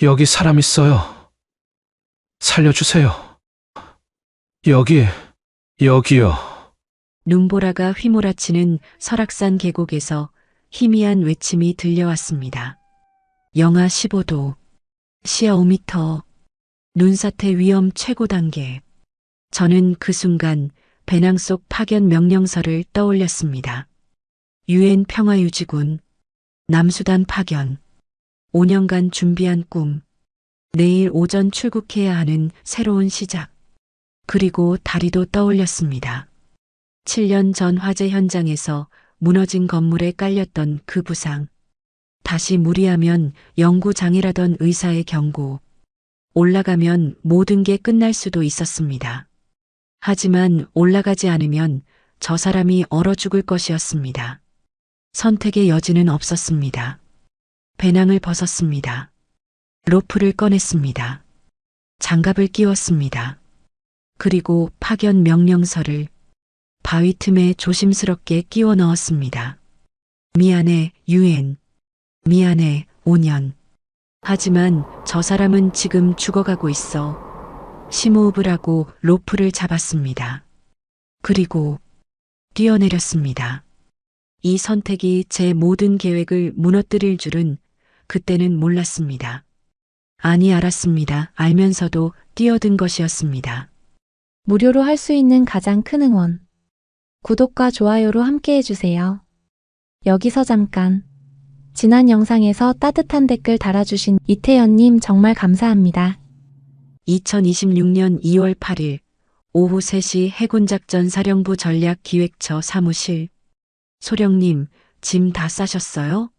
여기 사람 있어요. 살려주세요. 여기요. 눈보라가 휘몰아치는 설악산 계곡에서 희미한 외침이 들려왔습니다. 영하 15도, 시야 5m, 눈사태 위험 최고 단계. 저는 그 순간 배낭 속 파견 명령서를 떠올렸습니다. 유엔 평화유지군, 남수단 파견, 5년간 준비한 꿈, 내일 오전 출국해야 하는 새로운 시작. 그리고 다리도 떠올렸습니다. 7년 전 화재 현장에서 무너진 건물에 깔렸던 그 부상. 다시 무리하면 영구장애라던 의사의 경고. 올라가면 모든 게 끝날 수도 있었습니다. 하지만 올라가지 않으면 저 사람이 얼어 죽을 것이었습니다. 선택의 여지는 없었습니다. 배낭을 벗었습니다. 로프를 꺼냈습니다. 장갑을 끼웠습니다. 그리고 파견 명령서를 바위 틈에 조심스럽게 끼워 넣었습니다. 미안해, 유엔. 미안해, 5년. 하지만 저 사람은 지금 죽어가고 있어. 심호흡을 하고 로프를 잡았습니다. 그리고 뛰어내렸습니다. 이 선택이 제 모든 계획을 무너뜨릴 줄은 그때는 몰랐습니다. 아니, 알았습니다. 알면서도 뛰어든 것이었습니다. 무료로 할 수 있는 가장 큰 응원. 구독과 좋아요로 함께 해주세요. 여기서 잠깐. 지난 영상에서 따뜻한 댓글 달아주신 이태연님 정말 감사합니다. 2026년 2월 8일 오후 3시 해군작전 사령부 전략기획처 사무실. 소령님, 짐 다 싸셨어요?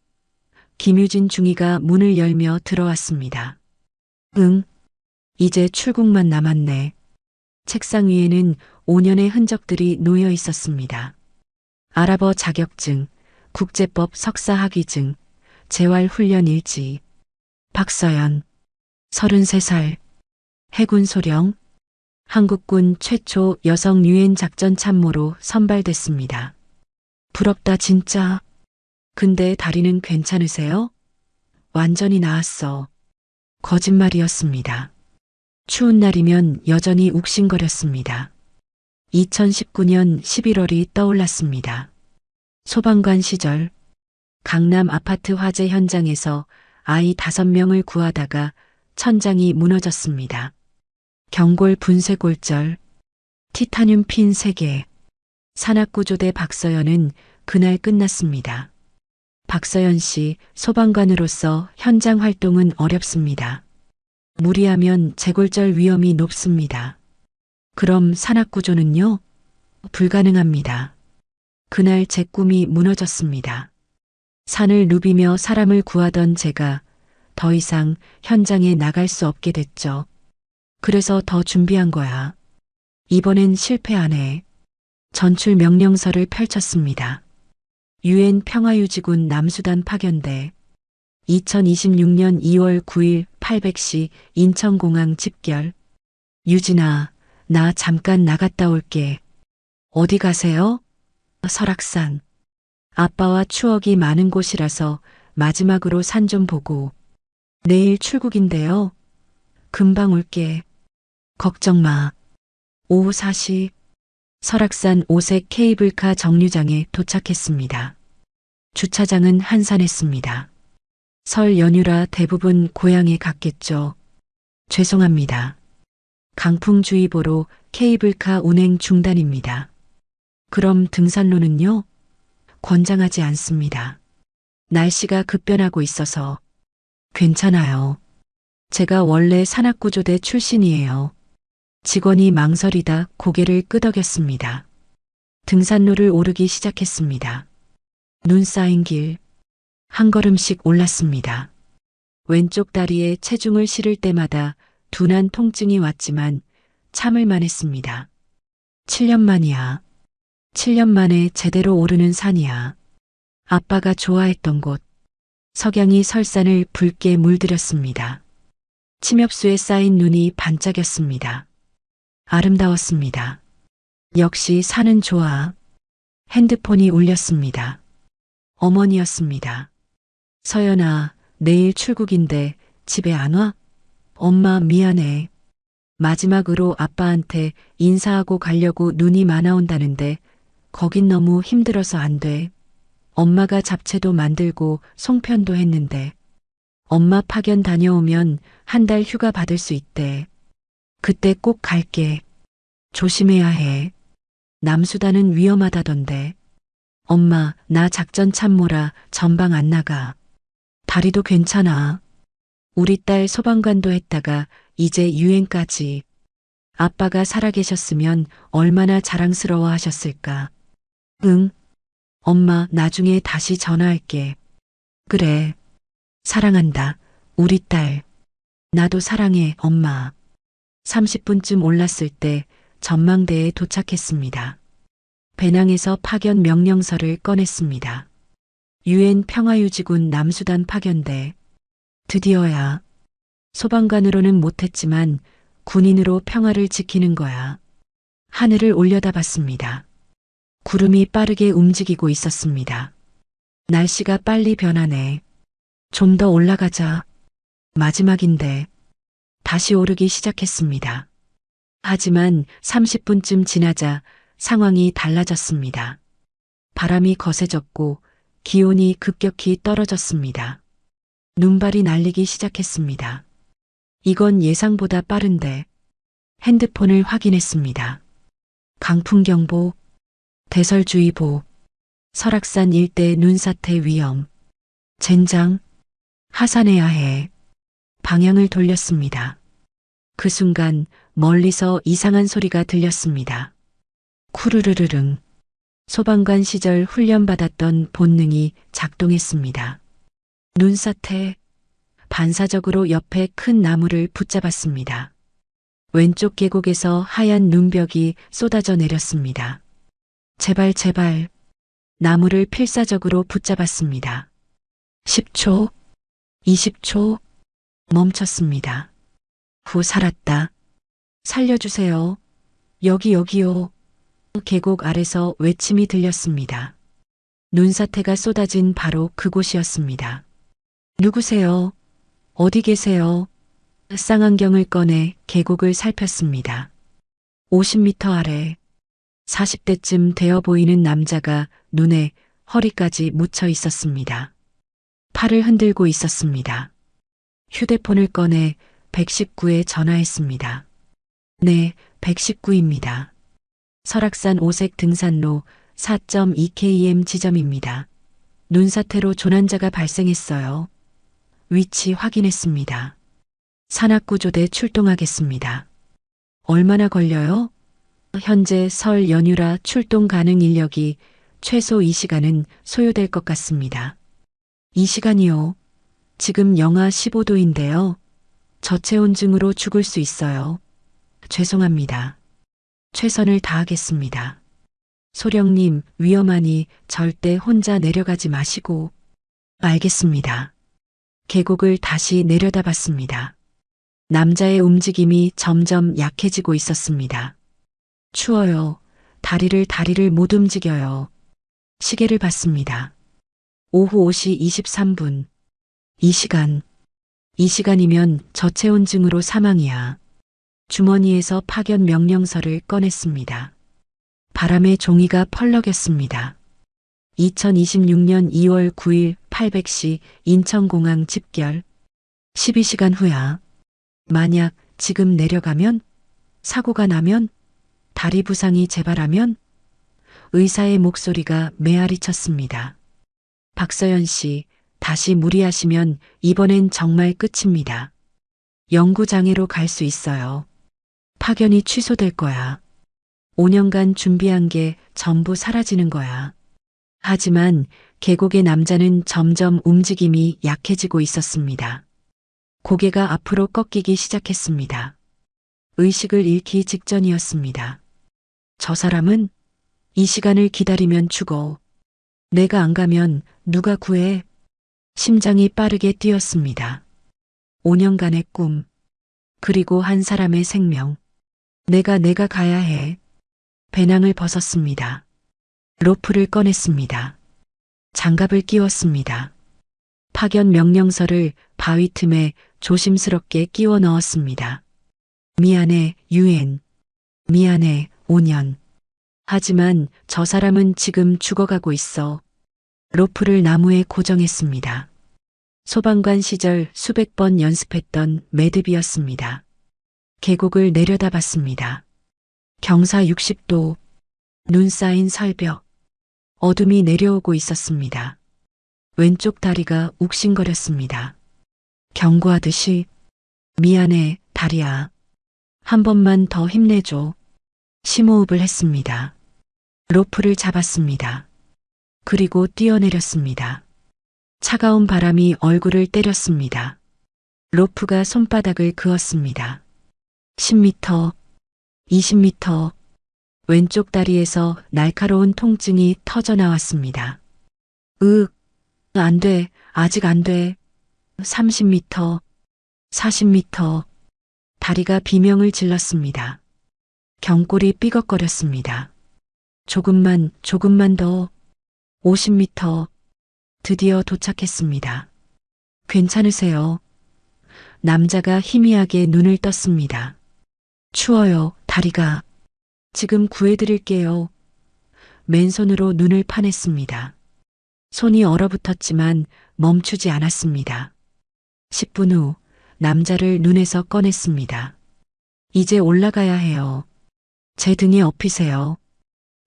김유진 중위가 문을 열며 들어왔습니다. 응. 이제 출국만 남았네. 책상 위에는 5년의 흔적들이 놓여 있었습니다. 아랍어 자격증, 국제법 석사 학위증, 재활 훈련 일지. 박서연, 33살, 해군 소령, 한국군 최초 여성 유엔 작전 참모로 선발됐습니다. 부럽다 진짜. 근데 다리는 괜찮으세요? 완전히 나았어. 거짓말이었습니다. 추운 날이면 여전히 욱신거렸습니다. 2019년 11월이 떠올랐습니다. 소방관 시절 강남 아파트 화재 현장에서 아이 5명을 구하다가 천장이 무너졌습니다. 경골 분쇄골절, 티타늄 핀 3개. 산악구조대 박서연은 그날 끝났습니다. 박서연 씨, 소방관으로서 현장 활동은 어렵습니다. 무리하면 재골절 위험이 높습니다. 그럼 산악구조는요? 불가능합니다. 그날 제 꿈이 무너졌습니다. 산을 누비며 사람을 구하던 제가 더 이상 현장에 나갈 수 없게 됐죠. 그래서 더 준비한 거야. 이번엔 실패 안 해. 전출 명령서를 펼쳤습니다. 유엔 평화유지군 남수단 파견대. 2026년 2월 9일 800시 인천공항 집결. 유진아, 나 잠깐 나갔다 올게. 어디 가세요? 설악산. 아빠와 추억이 많은 곳이라서 마지막으로 산 좀 보고. 내일 출국인데요. 금방 올게. 걱정 마. 오후 4시 설악산 오색 케이블카 정류장에 도착했습니다. 주차장은 한산했습니다. 설 연휴라 대부분 고향에 갔겠죠. 죄송합니다. 강풍주의보로 케이블카 운행 중단입니다. 그럼 등산로는요? 권장하지 않습니다. 날씨가 급변하고 있어서. 괜찮아요. 제가 원래 산악구조대 출신이에요. 직원이 망설이다 고개를 끄덕였습니다. 등산로를 오르기 시작했습니다. 눈 쌓인 길. 한 걸음씩 올랐습니다. 왼쪽 다리에 체중을 실을 때마다 둔한 통증이 왔지만 참을만 했습니다. 7년 만이야. 7년 만에 제대로 오르는 산이야. 아빠가 좋아했던 곳. 석양이 설산을 붉게 물들였습니다. 침엽수에 쌓인 눈이 반짝였습니다. 아름다웠습니다. 역시 산은 좋아. 핸드폰이 울렸습니다. 어머니였습니다. 서연아, 내일 출국인데 집에 안 와? 엄마 미안해. 마지막으로 아빠한테 인사하고 가려고 눈이 많아 온다는데 거긴 너무 힘들어서 안 돼. 엄마가 잡채도 만들고 송편도 했는데 엄마 파견 다녀오면 한 달 휴가 받을 수 있대. 그때 꼭 갈게. 조심해야 해. 남수단은 위험하다던데. 엄마, 나 작전 참모라 전방 안 나가. 다리도 괜찮아. 우리 딸 소방관도 했다가 이제 유엔까지. 아빠가 살아계셨으면 얼마나 자랑스러워 하셨을까. 응. 엄마, 나중에 다시 전화할게. 그래. 사랑한다. 우리 딸. 나도 사랑해, 엄마. 30분쯤 올랐을 때 전망대에 도착했습니다. 배낭에서 파견 명령서를 꺼냈습니다. 유엔 평화유지군 남수단 파견대. 드디어야. 소방관으로는 못했지만 군인으로 평화를 지키는 거야. 하늘을 올려다봤습니다. 구름이 빠르게 움직이고 있었습니다. 날씨가 빨리 변하네. 좀 더 올라가자. 마지막인데. 다시 오르기 시작했습니다. 하지만 30분쯤 지나자 상황이 달라졌습니다. 바람이 거세졌고 기온이 급격히 떨어졌습니다. 눈발이 날리기 시작했습니다. 이건 예상보다 빠른데 핸드폰을 확인했습니다. 강풍경보, 대설주의보, 설악산 일대 눈사태 위험, 젠장, 하산해야 해. 방향을 돌렸습니다. 그 순간 멀리서 이상한 소리가 들렸습니다. 쿠르르르릉. 소방관 시절 훈련받았던 본능이 작동했습니다. 눈사태. 반사적으로 옆에 큰 나무를 붙잡았습니다. 왼쪽 계곡에서 하얀 눈벽이 쏟아져 내렸습니다. 제발 제발. 나무를 필사적으로 붙잡았습니다. 10초, 20초, 멈췄습니다. 후 살았다. 살려주세요. 여기요. 계곡 아래서 외침이 들렸습니다. 눈사태가 쏟아진 바로 그곳이었습니다. 누구세요? 어디 계세요? 쌍안경을 꺼내 계곡을 살폈습니다. 50m 아래 40대쯤 되어 보이는 남자가 눈에 허리까지 묻혀 있었습니다. 팔을 흔들고 있었습니다. 휴대폰을 꺼내 119에 전화했습니다. 네, 119입니다. 설악산 오색 등산로 4.2km 지점입니다. 눈사태로 조난자가 발생했어요. 위치 확인했습니다. 산악구조대 출동하겠습니다. 얼마나 걸려요? 현재 설 연휴라 출동 가능 인력이 최소 2시간은 소요될 것 같습니다. 2시간이요? 지금 영하 15도인데요. 저체온증으로 죽을 수 있어요. 죄송합니다. 최선을 다하겠습니다. 소령님, 위험하니 절대 혼자 내려가지 마시고. 알겠습니다. 계곡을 다시 내려다봤습니다. 남자의 움직임이 점점 약해지고 있었습니다. 추워요. 다리를 못 움직여요. 시계를 봤습니다. 오후 5시 23분. 2시간이면 저체온증으로 사망이야. 주머니에서 파견 명령서를 꺼냈습니다. 바람에 종이가 펄럭였습니다. 2026년 2월 9일 800시 인천공항 집결. 12시간 후야. 만약 지금 내려가면? 사고가 나면? 다리 부상이 재발하면? 의사의 목소리가 메아리 쳤습니다. 박서연 씨, 다시 무리하시면 이번엔 정말 끝입니다. 연구장애로 갈 수 있어요. 파견이 취소될 거야. 5년간 준비한 게 전부 사라지는 거야. 하지만 계곡의 남자는 점점 움직임이 약해지고 있었습니다. 고개가 앞으로 꺾이기 시작했습니다. 의식을 잃기 직전이었습니다. 저 사람은 이 시간을 기다리면 죽어. 내가 안 가면 누가 구해? 심장이 빠르게 뛰었습니다. 5년간의 꿈, 그리고 한 사람의 생명. 내가 가야 해. 배낭을 벗었습니다. 로프를 꺼냈습니다. 장갑을 끼웠습니다. 파견 명령서를 바위 틈에 조심스럽게 끼워 넣었습니다. 미안해, 유엔. 미안해, 5년. 하지만 저 사람은 지금 죽어가고 있어. 로프를 나무에 고정했습니다. 소방관 시절 수백 번 연습했던 매듭이었습니다. 계곡을 내려다봤습니다. 경사 60도, 눈 쌓인 설벽, 어둠이 내려오고 있었습니다. 왼쪽 다리가 욱신거렸습니다. 경고하듯이 미안해, 다리야. 한 번만 더 힘내줘. 심호흡을 했습니다. 로프를 잡았습니다. 그리고 뛰어내렸습니다. 차가운 바람이 얼굴을 때렸습니다. 로프가 손바닥을 그었습니다. 10m, 20m, 왼쪽 다리에서 날카로운 통증이 터져 나왔습니다. 안 돼, 아직 안 돼. 30m, 40m, 다리가 비명을 질렀습니다. 경골이 삐걱거렸습니다. 조금만 더. 50m, 드디어 도착했습니다. 괜찮으세요? 남자가 희미하게 눈을 떴습니다. 추워요, 다리가. 지금 구해드릴게요. 맨손으로 눈을 파냈습니다. 손이 얼어붙었지만 멈추지 않았습니다. 10분 후 남자를 눈에서 꺼냈습니다. 이제 올라가야 해요. 제 등에 엎이세요.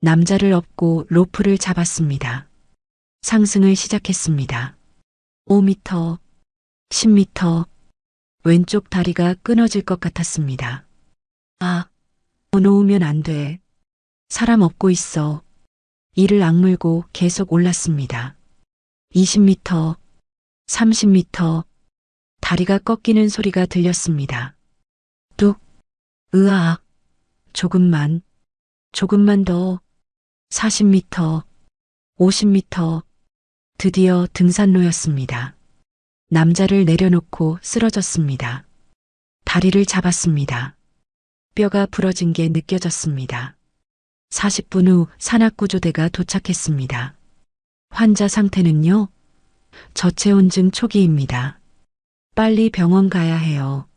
남자를 업고 로프를 잡았습니다. 상승을 시작했습니다. 5m, 10m, 왼쪽 다리가 끊어질 것 같았습니다. 놓으면 안 돼. 사람 업고 있어. 이를 악물고 계속 올랐습니다. 20m, 30m, 다리가 꺾이는 소리가 들렸습니다. 뚝, 으악, 조금만 더. 40m, 50m, 드디어 등산로였습니다. 남자를 내려놓고 쓰러졌습니다. 다리를 잡았습니다. 뼈가 부러진 게 느껴졌습니다. 40분 후 산악구조대가 도착했습니다. 환자 상태는요? 저체온증 초기입니다. 빨리 병원 가야 해요.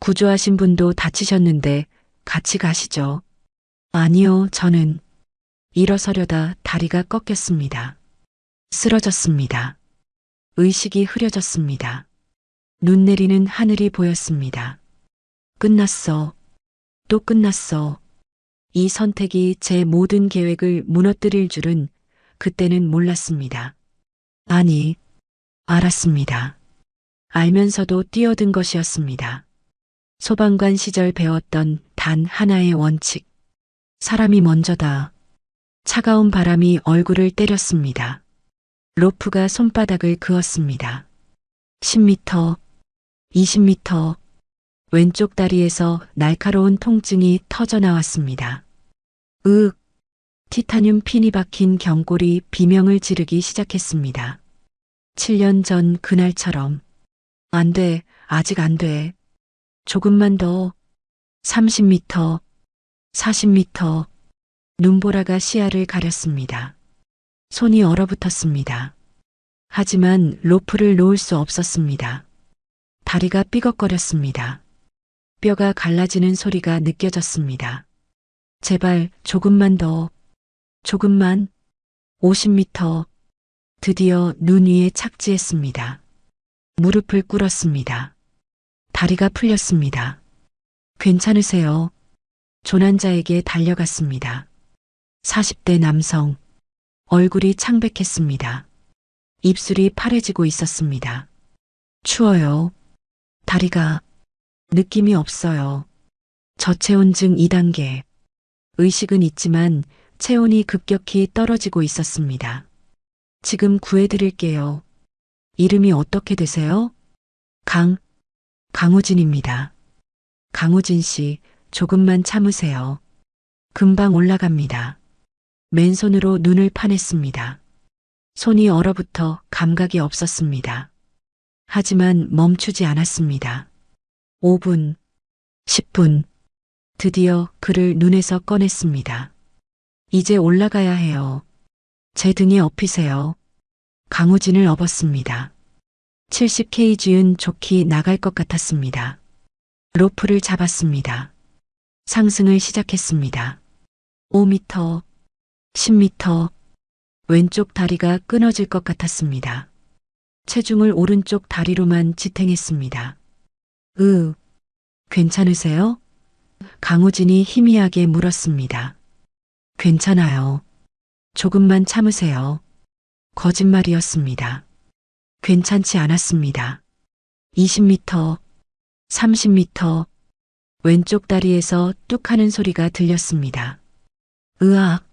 구조하신 분도 다치셨는데 같이 가시죠. 아니요, 저는. 일어서려다 다리가 꺾였습니다. 쓰러졌습니다. 의식이 흐려졌습니다. 눈 내리는 하늘이 보였습니다. 끝났어. 또 끝났어. 이 선택이 제 모든 계획을 무너뜨릴 줄은 그때는 몰랐습니다. 아니, 알았습니다. 알면서도 뛰어든 것이었습니다. 소방관 시절 배웠던 단 하나의 원칙. 사람이 먼저다. 차가운 바람이 얼굴을 때렸습니다. 로프가 손바닥을 그었습니다. 10m, 20m, 왼쪽 다리에서 날카로운 통증이 터져 나왔습니다. 티타늄 핀이 박힌 경골이 비명을 지르기 시작했습니다. 7년 전 그날처럼. 안 돼, 아직 안 돼. 조금만 더. 30m, 40m, 눈보라가 시야를 가렸습니다. 손이 얼어붙었습니다. 하지만 로프를 놓을 수 없었습니다. 다리가 삐걱거렸습니다. 뼈가 갈라지는 소리가 느껴졌습니다. 제발 조금만 더. 조금만. 50m. 드디어 눈 위에 착지했습니다. 무릎을 꿇었습니다. 다리가 풀렸습니다. 괜찮으세요? 조난자에게 달려갔습니다. 40대 남성. 얼굴이 창백했습니다. 입술이 파래지고 있었습니다. 추워요. 다리가. 느낌이 없어요. 저체온증 2단계. 의식은 있지만 체온이 급격히 떨어지고 있었습니다. 지금 구해드릴게요. 이름이 어떻게 되세요? 강우진입니다. 강우진 씨, 조금만 참으세요. 금방 올라갑니다. 맨손으로 눈을 파냈습니다. 손이 얼어붙어 감각이 없었습니다. 하지만 멈추지 않았습니다. 5분, 10분, 드디어 그를 눈에서 꺼냈습니다. 이제 올라가야 해요. 제 등에 엎이세요. 강우진을 업었습니다. 70kg은 좋게 나갈 것 같았습니다. 로프를 잡았습니다. 상승을 시작했습니다. 5m, 10m, 왼쪽 다리가 끊어질 것 같았습니다. 체중을 오른쪽 다리로만 지탱했습니다. 괜찮으세요? 강우진이 희미하게 물었습니다. 괜찮아요. 조금만 참으세요. 거짓말이었습니다. 괜찮지 않았습니다. 20m, 30m, 왼쪽 다리에서 뚝 하는 소리가 들렸습니다. 으악,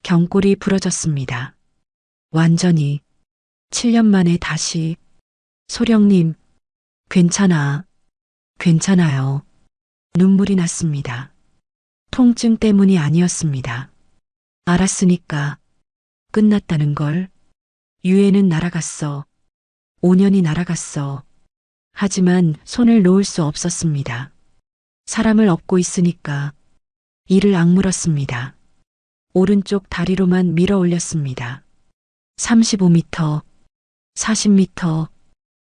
경골이 부러졌습니다. 완전히 7년 만에 다시. 소령님, 괜찮아. 괜찮아요. 눈물이 났습니다. 통증 때문이 아니었습니다. 알았으니까. 끝났다는 걸. 유해는 날아갔어. 5년이 날아갔어. 하지만 손을 놓을 수 없었습니다. 사람을 업고 있으니까. 이를 악물었습니다. 오른쪽 다리로만 밀어 올렸습니다. 35m, 40m,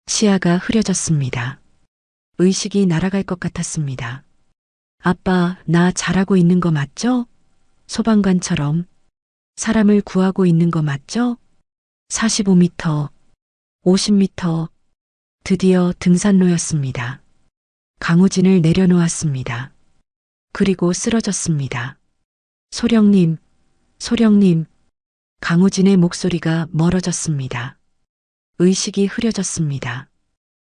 시야가 흐려졌습니다. 의식이 날아갈 것 같았습니다. 아빠, 나 잘하고 있는 거 맞죠? 소방관처럼. 사람을 구하고 있는 거 맞죠? 45m, 50m, 드디어 등산로였습니다. 강우진을 내려놓았습니다. 그리고 쓰러졌습니다. 소령님, 소령님, 강우진의 목소리가 멀어졌습니다. 의식이 흐려졌습니다.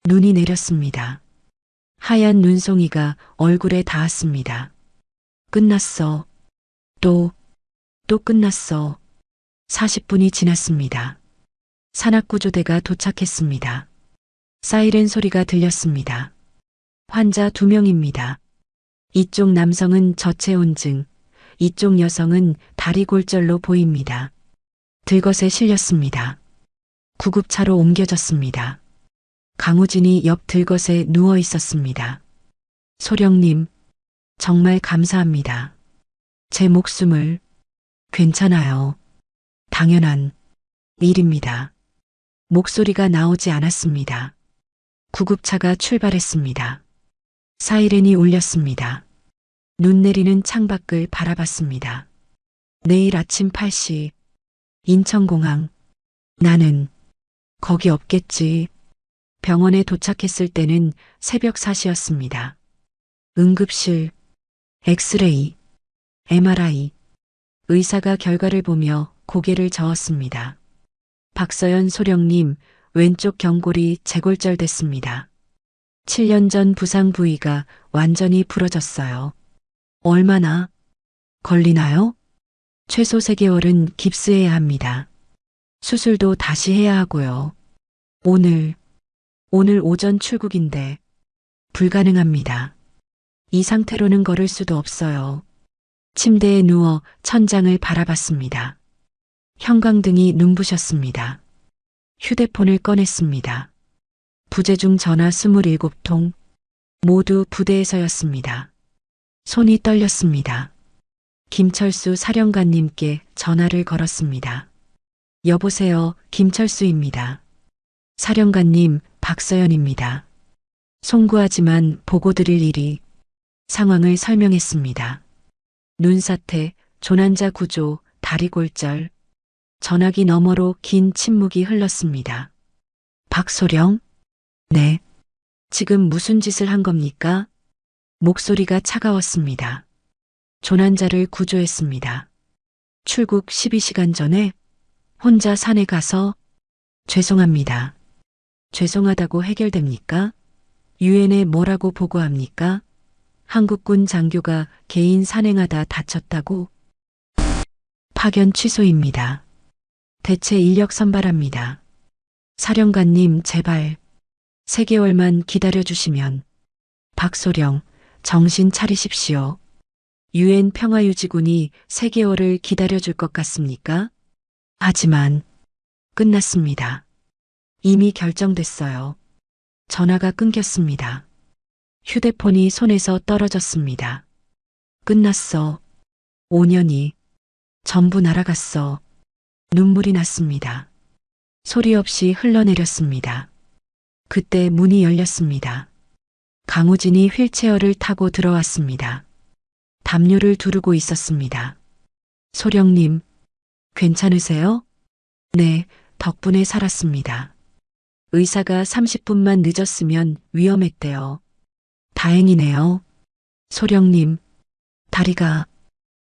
눈이 내렸습니다. 하얀 눈송이가 얼굴에 닿았습니다. 끝났어. 또 끝났어. 40분이 지났습니다. 산악구조대가 도착했습니다. 사이렌 소리가 들렸습니다. 환자 2명입니다. 이쪽 남성은 저체온증, 이쪽 여성은 다리 골절로 보입니다. 들것에 실렸습니다. 구급차로 옮겨졌습니다. 강우진이 옆 들것에 누워 있었습니다. 소령님, 정말 감사합니다. 제 목숨을. 괜찮아요. 당연한 일입니다. 목소리가 나오지 않았습니다. 구급차가 출발했습니다. 사이렌이 울렸습니다. 눈 내리는 창밖을 바라봤습니다. 내일 아침 8시 인천공항. 나는 거기 없겠지. 병원에 도착했을 때는 새벽 4시였습니다. 응급실, 엑스레이, MRI. 의사가 결과를 보며 고개를 저었습니다. 박서연 소령님, 왼쪽 경골이 재골절됐습니다. 7년 전 부상 부위가 완전히 부러졌어요. 얼마나 걸리나요? 최소 3개월은 깁스해야 합니다. 수술도 다시 해야 하고요. 오늘 오전 출국인데 불가능합니다. 이 상태로는 걸을 수도 없어요. 침대에 누워 천장을 바라봤습니다. 형광등이 눈부셨습니다. 휴대폰을 꺼냈습니다. 부재중 전화 27통, 모두 부대에서였습니다. 손이 떨렸습니다. 김철수 사령관님께 전화를 걸었습니다. 여보세요, 김철수입니다. 사령관님, 박서연입니다. 송구하지만 보고 드릴 일이. 상황을 설명했습니다. 눈사태, 조난자 구조, 다리 골절. 전화기 너머로 긴 침묵이 흘렀습니다. 박소령? 네. 지금 무슨 짓을 한 겁니까? 목소리가 차가웠습니다. 조난자를 구조했습니다. 출국 12시간 전에 혼자 산에 가서. 죄송합니다. 죄송하다고 해결됩니까? 유엔에 뭐라고 보고합니까? 한국군 장교가 개인 산행하다 다쳤다고. 파견 취소입니다. 대체 인력 선발합니다. 사령관님, 제발 3개월만 기다려주시면. 박소령, 정신 차리십시오. 유엔 평화유지군이 3개월을 기다려줄 것 같습니까? 하지만 끝났습니다. 이미 결정됐어요. 전화가 끊겼습니다. 휴대폰이 손에서 떨어졌습니다. 끝났어. 5년이 전부 날아갔어. 눈물이 났습니다. 소리 없이 흘러내렸습니다. 그때 문이 열렸습니다. 강우진이 휠체어를 타고 들어왔습니다. 담요를 두르고 있었습니다. 소령님, 괜찮으세요? 네, 덕분에 살았습니다. 의사가 30분만 늦었으면 위험했대요. 다행이네요. 소령님, 다리가...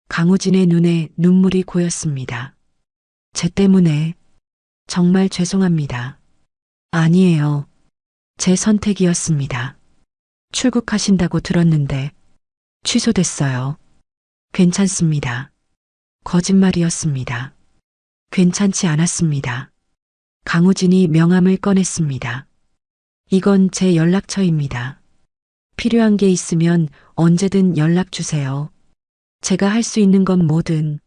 강우진의 눈에 눈물이 고였습니다. 제 때문에 정말 죄송합니다. 아니에요. 제 선택이었습니다. 출국하신다고 들었는데 취소됐어요. 괜찮습니다. 거짓말이었습니다. 괜찮지 않았습니다. 강우진이 명함을 꺼냈습니다. 이건 제 연락처입니다. 필요한 게 있으면 언제든 연락 주세요. 제가 할 수 있는 건 뭐든.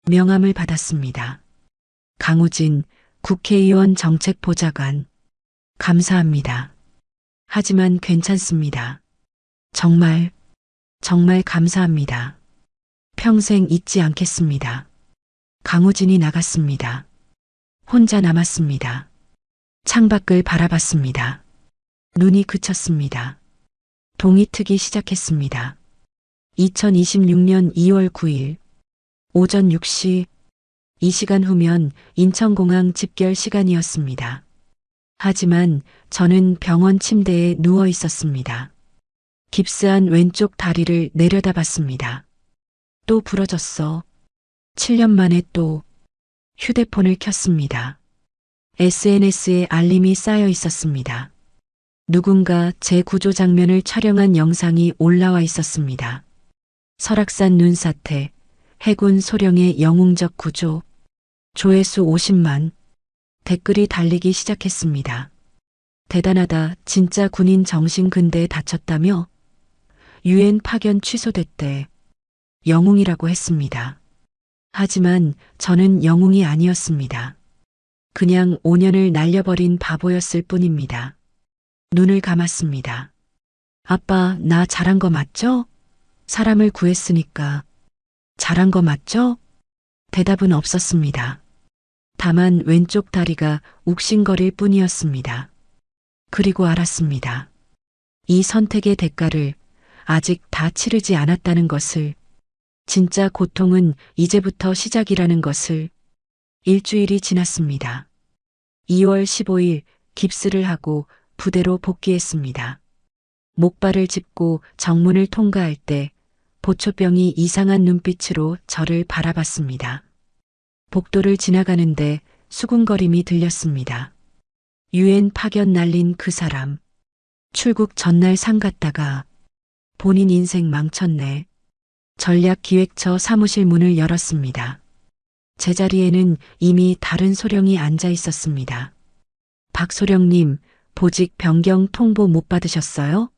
명함을 받았습니다. 강우진 국회의원 정책보좌관. 감사합니다. 하지만 괜찮습니다. 정말 감사합니다. 평생 잊지 않겠습니다. 강우진이 나갔습니다. 혼자 남았습니다. 창밖을 바라봤습니다. 눈이 그쳤습니다. 동이 트기 시작했습니다. 2026년 2월 9일 오전 6시, 이 시간 후면 인천공항 집결 시간이었습니다. 하지만 저는 병원 침대에 누워 있었습니다. 깁스한 왼쪽 다리를 내려다봤습니다. 또 부러졌어. 7년 만에 또. 휴대폰을 켰습니다. SNS에 알림이 쌓여 있었습니다. 누군가 제 구조 장면을 촬영한 영상이 올라와 있었습니다. 설악산 눈사태, 해군 소령의 영웅적 구조, 조회수 50만, 댓글이 달리기 시작했습니다. 대단하다, 진짜 군인 정신근대에 다쳤다며? 유엔 파견 취소됐대. 영웅이라고 했습니다. 하지만 저는 영웅이 아니었습니다. 그냥 5년을 날려버린 바보였을 뿐입니다. 눈을 감았습니다. 아빠, 나 잘한 거 맞죠? 사람을 구했으니까. 잘한 거 맞죠? 대답은 없었습니다. 다만 왼쪽 다리가 욱신거릴 뿐이었습니다. 그리고 알았습니다. 이 선택의 대가를 아직 다 치르지 않았다는 것을, 진짜 고통은 이제부터 시작이라는 것을. 일주일이 지났습니다. 2월 15일 깁스를 하고 부대로 복귀했습니다. 목발을 짚고 정문을 통과할 때 보초병이 이상한 눈빛으로 저를 바라봤습니다. 복도를 지나가는데 수군거림이 들렸습니다. 유엔 파견 날린 그 사람. 출국 전날 상 갔다가 본인 인생 망쳤네. 전략기획처 사무실 문을 열었습니다. 제자리에는 이미 다른 소령이 앉아 있었습니다. 박 소령님, 보직 변경 통보 못 받으셨어요?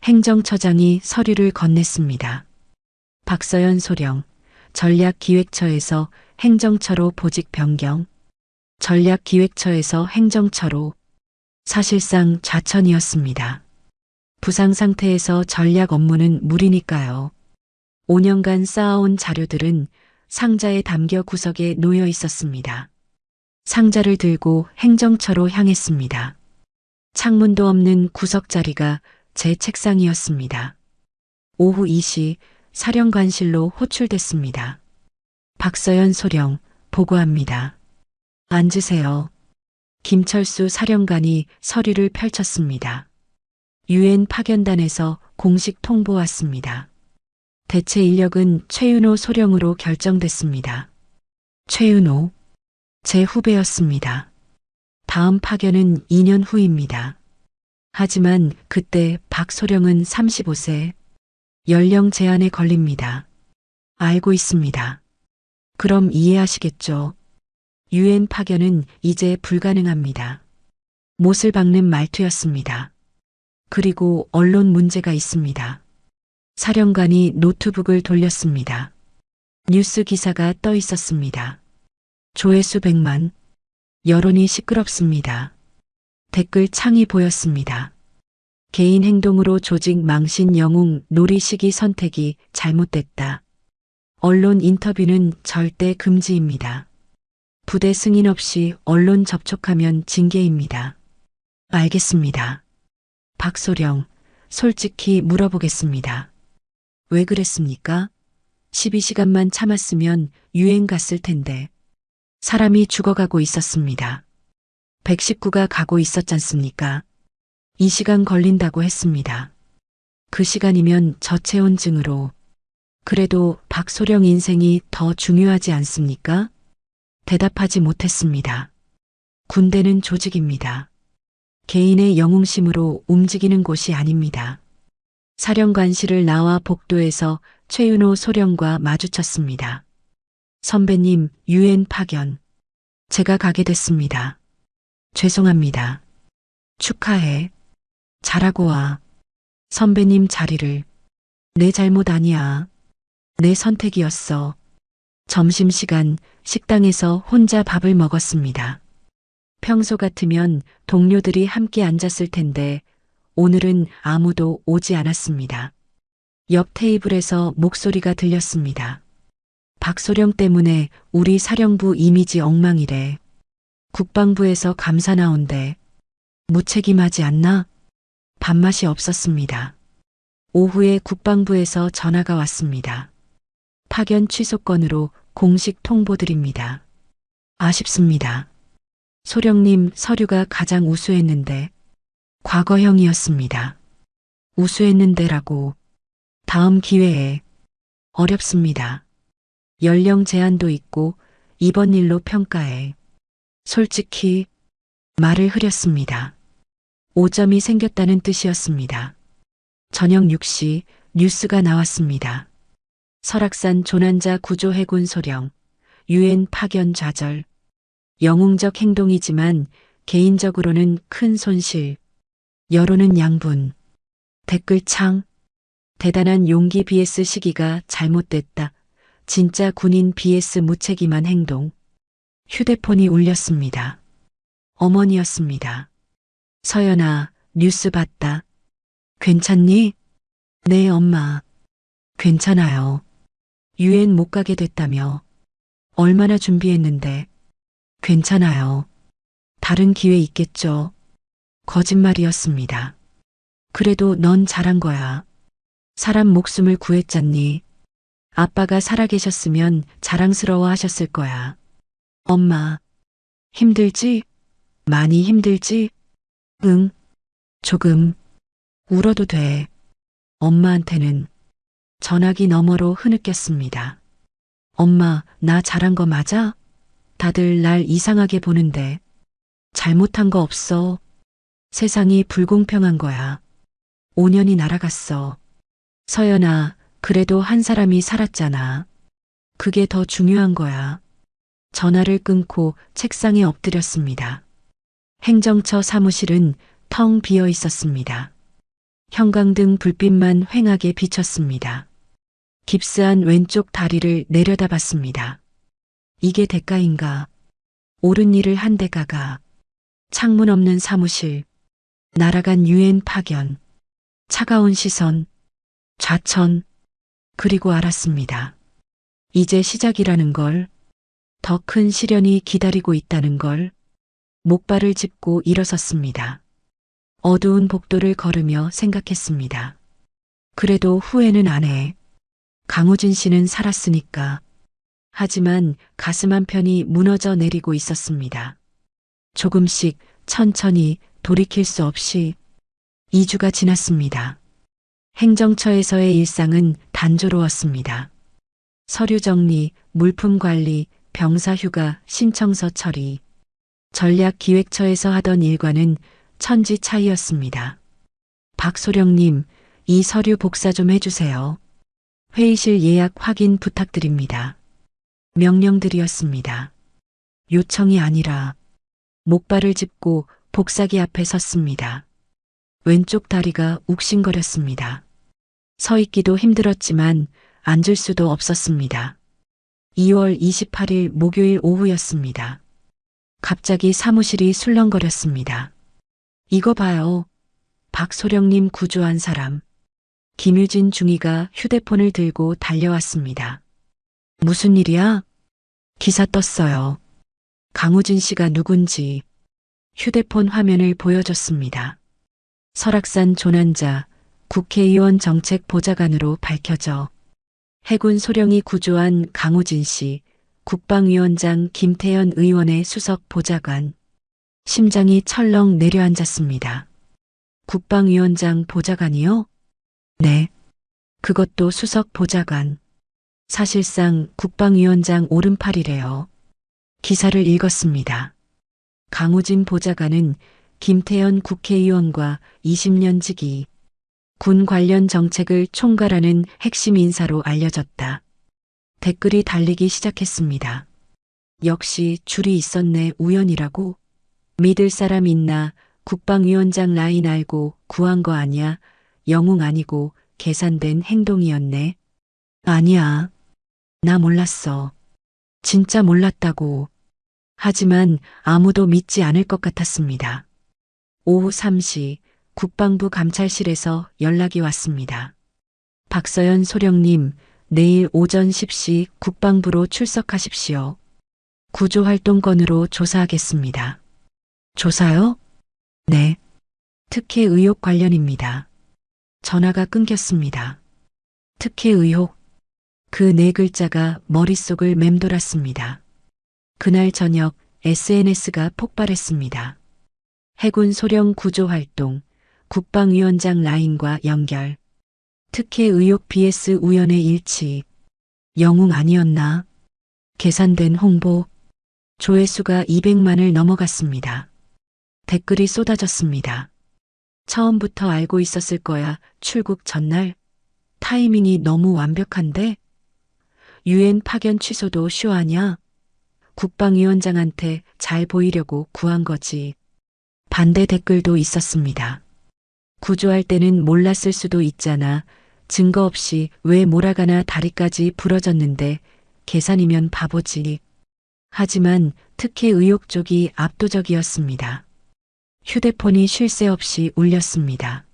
행정처장이 서류를 건넸습니다. 박서연 소령, 전략기획처에서 행정처로 보직 변경, 전략기획처에서 행정처로. 사실상 좌천이었습니다. 부상 상태에서 전략 업무는 무리니까요. 5년간 쌓아온 자료들은 상자에 담겨 구석에 놓여 있었습니다. 상자를 들고 행정처로 향했습니다. 창문도 없는 구석 자리가 제 책상이었습니다. 오후 2시 사령관실로 호출됐습니다. 박서연 소령, 보고합니다. 앉으세요. 김철수 사령관이 서류를 펼쳤습니다. 유엔 파견단에서 공식 통보 왔습니다. 대체 인력은 최윤호 소령으로 결정됐습니다. 최윤호, 제 후배였습니다. 다음 파견은 2년 후입니다. 하지만 그때 박 소령은 35세, 연령 제한에 걸립니다. 알고 있습니다. 그럼 이해하시겠죠? 유엔 파견은 이제 불가능합니다. 못을 박는 말투였습니다. 그리고 언론 문제가 있습니다. 사령관이 노트북을 돌렸습니다. 뉴스 기사가 떠 있었습니다. 조회수 100만. 여론이 시끄럽습니다. 댓글 창이 보였습니다. 개인 행동으로 조직 망신 영웅 놀이 시기 선택이 잘못됐다. 언론 인터뷰는 절대 금지입니다. 부대 승인 없이 언론 접촉하면 징계입니다. 알겠습니다. 박소령, 솔직히 물어보겠습니다. 왜 그랬습니까? 12시간만 참았으면 유행 갔을 텐데. 사람이 죽어가고 있었습니다. 119가 가고 있었잖습니까? 이 시간 걸린다고 했습니다. 그 시간이면 저체온증으로. 그래도 박소령 인생이 더 중요하지 않습니까? 대답하지 못했습니다. 군대는 조직입니다. 개인의 영웅심으로 움직이는 곳이 아닙니다. 사령관실을 나와 복도에서 최윤호 소령과 마주쳤습니다. 선배님, 유엔 파견. 제가 가게 됐습니다. 죄송합니다. 축하해. 잘하고 와. 선배님 자리를. 내 잘못 아니야. 내 선택이었어. 점심시간 식당에서 혼자 밥을 먹었습니다. 평소 같으면 동료들이 함께 앉았을 텐데 오늘은 아무도 오지 않았습니다. 옆 테이블에서 목소리가 들렸습니다. 박소령 때문에 우리 사령부 이미지 엉망이래. 국방부에서 감사 나온대. 무책임하지 않나? 밥맛이 없었습니다. 오후에 국방부에서 전화가 왔습니다. 파견 취소 건으로 공식 통보드립니다. 아쉽습니다. 소령님 서류가 가장 우수했는데 과거형이었습니다. 우수했는데라고. 다음 기회에. 어렵습니다. 연령 제한도 있고 이번 일로 평가해. 솔직히 말을 흐렸습니다. 오점이 생겼다는 뜻이었습니다. 저녁 6시 뉴스가 나왔습니다. 설악산 조난자 구조 해군 소령, 유엔 파견 좌절. 영웅적 행동이지만 개인적으로는 큰 손실. 여론은 양분. 댓글창. 대단한 용기 vs 시기가 잘못됐다. 진짜 군인 vs 무책임한 행동. 휴대폰이 울렸습니다. 어머니였습니다. 서연아, 뉴스 봤다. 괜찮니? 네, 엄마. 괜찮아요. 유엔 못 가게 됐다며. 얼마나 준비했는데. 괜찮아요. 다른 기회 있겠죠. 거짓말이었습니다. 그래도 넌 잘한 거야. 사람 목숨을 구했잖니. 아빠가 살아계셨으면 자랑스러워 하셨을 거야. 엄마, 힘들지? 많이 힘들지? 응, 조금. 울어도 돼. 엄마한테는 전화기 너머로 흐느꼈습니다. 엄마, 나 잘한 거 맞아? 다들 날 이상하게 보는데. 잘못한 거 없어. 세상이 불공평한 거야. 5년이 날아갔어. 서연아, 그래도 한 사람이 살았잖아. 그게 더 중요한 거야. 전화를 끊고 책상에 엎드렸습니다. 행정처 사무실은 텅 비어 있었습니다. 형광등 불빛만 휑하게 비쳤습니다. 깁스한 왼쪽 다리를 내려다봤습니다. 이게 대가인가? 옳은 일을 한 대가가. 창문 없는 사무실. 날아간 유엔 파견. 차가운 시선. 좌천. 그리고 알았습니다. 이제 시작이라는 걸. 더 큰 시련이 기다리고 있다는 걸. 목발을 짚고 일어섰습니다. 어두운 복도를 걸으며 생각했습니다. 그래도 후회는 안 해. 강우진 씨는 살았으니까. 하지만 가슴 한편이 무너져 내리고 있었습니다. 조금씩 천천히 돌이킬 수 없이 2주가 지났습니다. 행정처에서의 일상은 단조로웠습니다. 서류 정리, 물품 관리, 병사 휴가, 신청서 처리. 전략기획처에서 하던 일과는 천지 차이였습니다. 박소령님, 이 서류 복사 좀 해주세요. 회의실 예약 확인 부탁드립니다. 명령들이었습니다. 요청이 아니라 목발을 짚고 복사기 앞에 섰습니다. 왼쪽 다리가 욱신거렸습니다. 서 있기도 힘들었지만 앉을 수도 없었습니다. 2월 28일 목요일 오후였습니다. 갑자기 사무실이 술렁거렸습니다. 이거 봐요. 박소령님 구조한 사람. 김유진 중위가 휴대폰을 들고 달려왔습니다. 무슨 일이야? 기사 떴어요. 강우진 씨가 누군지. 휴대폰 화면을 보여줬습니다. 설악산 조난자 국회의원 정책보좌관으로 밝혀져 해군 소령이 구조한 강우진 씨, 국방위원장 김태현 의원의 수석 보좌관. 심장이 철렁 내려앉았습니다. 국방위원장 보좌관이요? 네. 그것도 수석 보좌관. 사실상 국방위원장 오른팔이래요. 기사를 읽었습니다. 강우진 보좌관은 김태현 국회의원과 20년 지기, 군 관련 정책을 총괄하는 핵심 인사로 알려졌다. 댓글이 달리기 시작했습니다. 역시 줄이 있었네. 우연이라고? 믿을 사람 있나? 국방위원장 라인 알고 구한 거 아니야? 영웅 아니고 계산된 행동이었네. 아니야. 나 몰랐어. 진짜 몰랐다고. 하지만 아무도 믿지 않을 것 같았습니다. 오후 3시 국방부 감찰실에서 연락이 왔습니다. 박서연 소령님, 내일 오전 10시 국방부로 출석하십시오. 구조활동 조사하겠습니다. 조사요? 네. 특혜 의혹 관련입니다. 전화가 끊겼습니다. 특혜 의혹. 그 네 글자가 머릿속을 맴돌았습니다. 그날 저녁 SNS가 폭발했습니다. 해군 소령 구조활동, 국방위원장 라인과 연결. 특혜 의혹 vs 우연의 일치. 영웅 아니었나? 계산된 홍보. 조회수가 200만을 넘어갔습니다. 댓글이 쏟아졌습니다. 처음부터 알고 있었을 거야. 출국 전날. 타이밍이 너무 완벽한데? 유엔 파견 취소도 쇼 아냐? 국방위원장한테 잘 보이려고 구한 거지. 반대 댓글도 있었습니다. 구조할 때는 몰랐을 수도 있잖아. 증거 없이 왜 몰아가나 다리까지 부러졌는데 계산이면 바보지. 하지만 특혜 의혹 쪽이 압도적이었습니다. 휴대폰이 쉴 새 없이 울렸습니다.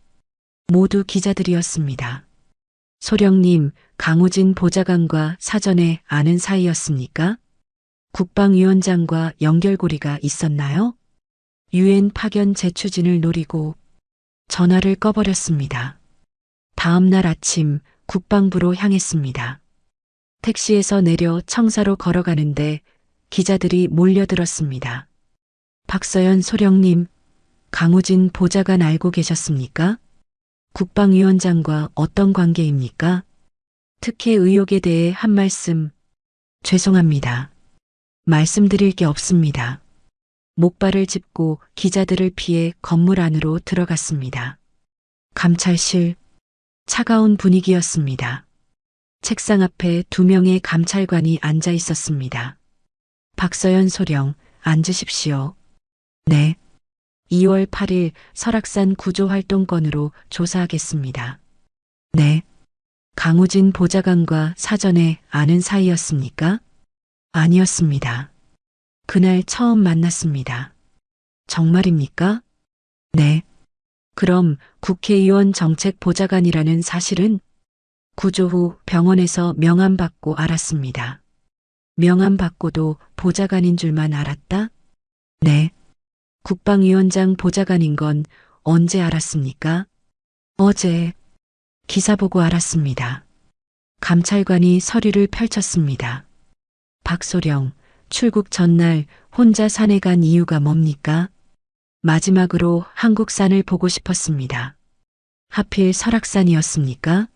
모두 기자들이었습니다. 소령님, 강우진 보좌관과 사전에 아는 사이였습니까? 국방위원장과 연결고리가 있었나요? 유엔 파견 재추진을 노리고 전화를 꺼버렸습니다. 다음 날 아침 국방부로 향했습니다. 택시에서 내려 청사로 걸어가는데 기자들이 몰려들었습니다. 박서연 소령님, 강우진 보좌관 알고 계셨습니까? 국방위원장과 어떤 관계입니까? 특혜 의혹에 대해 한 말씀. 죄송합니다. 말씀드릴 게 없습니다. 목발을 짚고 기자들을 피해 건물 안으로 들어갔습니다. 감찰실. 차가운 분위기였습니다. 책상 앞에 2명의 감찰관이 앉아 있었습니다. 박서연 소령, 앉으십시오. 네. 2월 8일 설악산 구조활동 건으로 조사하겠습니다. 네. 강우진 보좌관과 사전에 아는 사이였습니까? 아니었습니다. 그날 처음 만났습니다. 정말입니까? 네. 그럼 국회의원 정책보좌관이라는 사실은? 구조 후 병원에서 명함받고 알았습니다. 명함받고도 보좌관인 줄만 알았다? 네. 국방위원장 보좌관인 건 언제 알았습니까? 어제 기사 보고 알았습니다. 감찰관이 서류를 펼쳤습니다. 박소령, 출국 전날 혼자 산에 간 이유가 뭡니까? 마지막으로 한국산을 보고 싶었습니다. 하필 설악산이었습니까?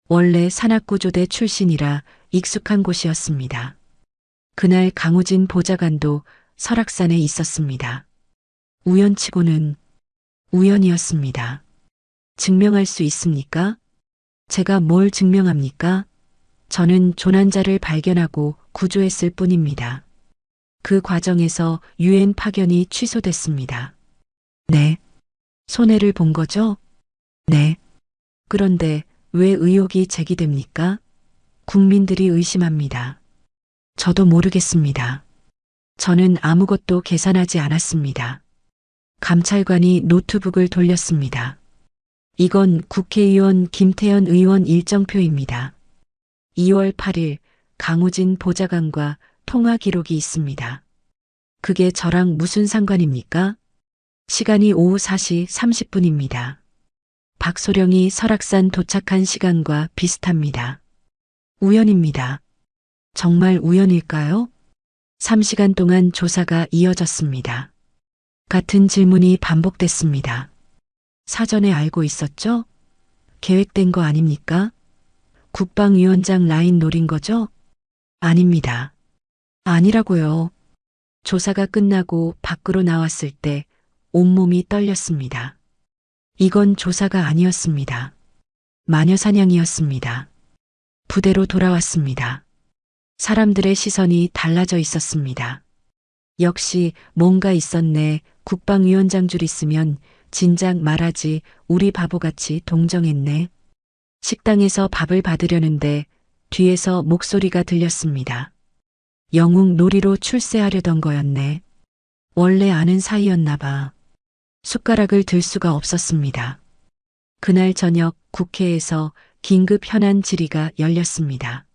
원래 산악구조대 출신이라 익숙한 곳이었습니다. 그날 강우진 보좌관도 설악산에 있었습니다. 우연치고는 우연이었습니다. 증명할 수 있습니까? 제가 뭘 증명합니까? 저는 조난자를 발견하고 구조했을 뿐입니다. 그 과정에서 유엔 파견이 취소됐습니다. 네. 손해를 본 거죠? 네. 그런데 왜 의혹이 제기됩니까? 국민들이 의심합니다. 저도 모르겠습니다. 저는 아무것도 계산하지 않았습니다. 감찰관이 노트북을 돌렸습니다. 이건 국회의원 김태현 의원 일정표입니다. 2월 8일 강우진 보좌관과 통화 기록이 있습니다. 그게 저랑 무슨 상관입니까? 시간이 오후 4시 30분입니다. 박소령이 설악산 도착한 시간과 비슷합니다. 우연입니다. 정말 우연일까요? 3시간 동안 조사가 이어졌습니다. 같은 질문이 반복됐습니다. 사전에 알고 있었죠? 계획된 거 아닙니까? 국방위원장 라인 노린 거죠? 아닙니다. 아니라고요. 조사가 끝나고 밖으로 나왔을 때 온몸이 떨렸습니다. 이건 조사가 아니었습니다. 마녀사냥이었습니다. 부대로 돌아왔습니다. 사람들의 시선이 달라져 있었습니다. 역시 뭔가 있었네. 국방위원장 줄 있으면 진작 말하지. 우리 바보같이 동정했네. 식당에서 밥을 받으려는데 뒤에서 목소리가 들렸습니다. 영웅 놀이로 출세하려던 거였네. 원래 아는 사이였나 봐. 숟가락을 들 수가 없었습니다. 그날 저녁 국회에서 긴급 현안 질의가 열렸습니다.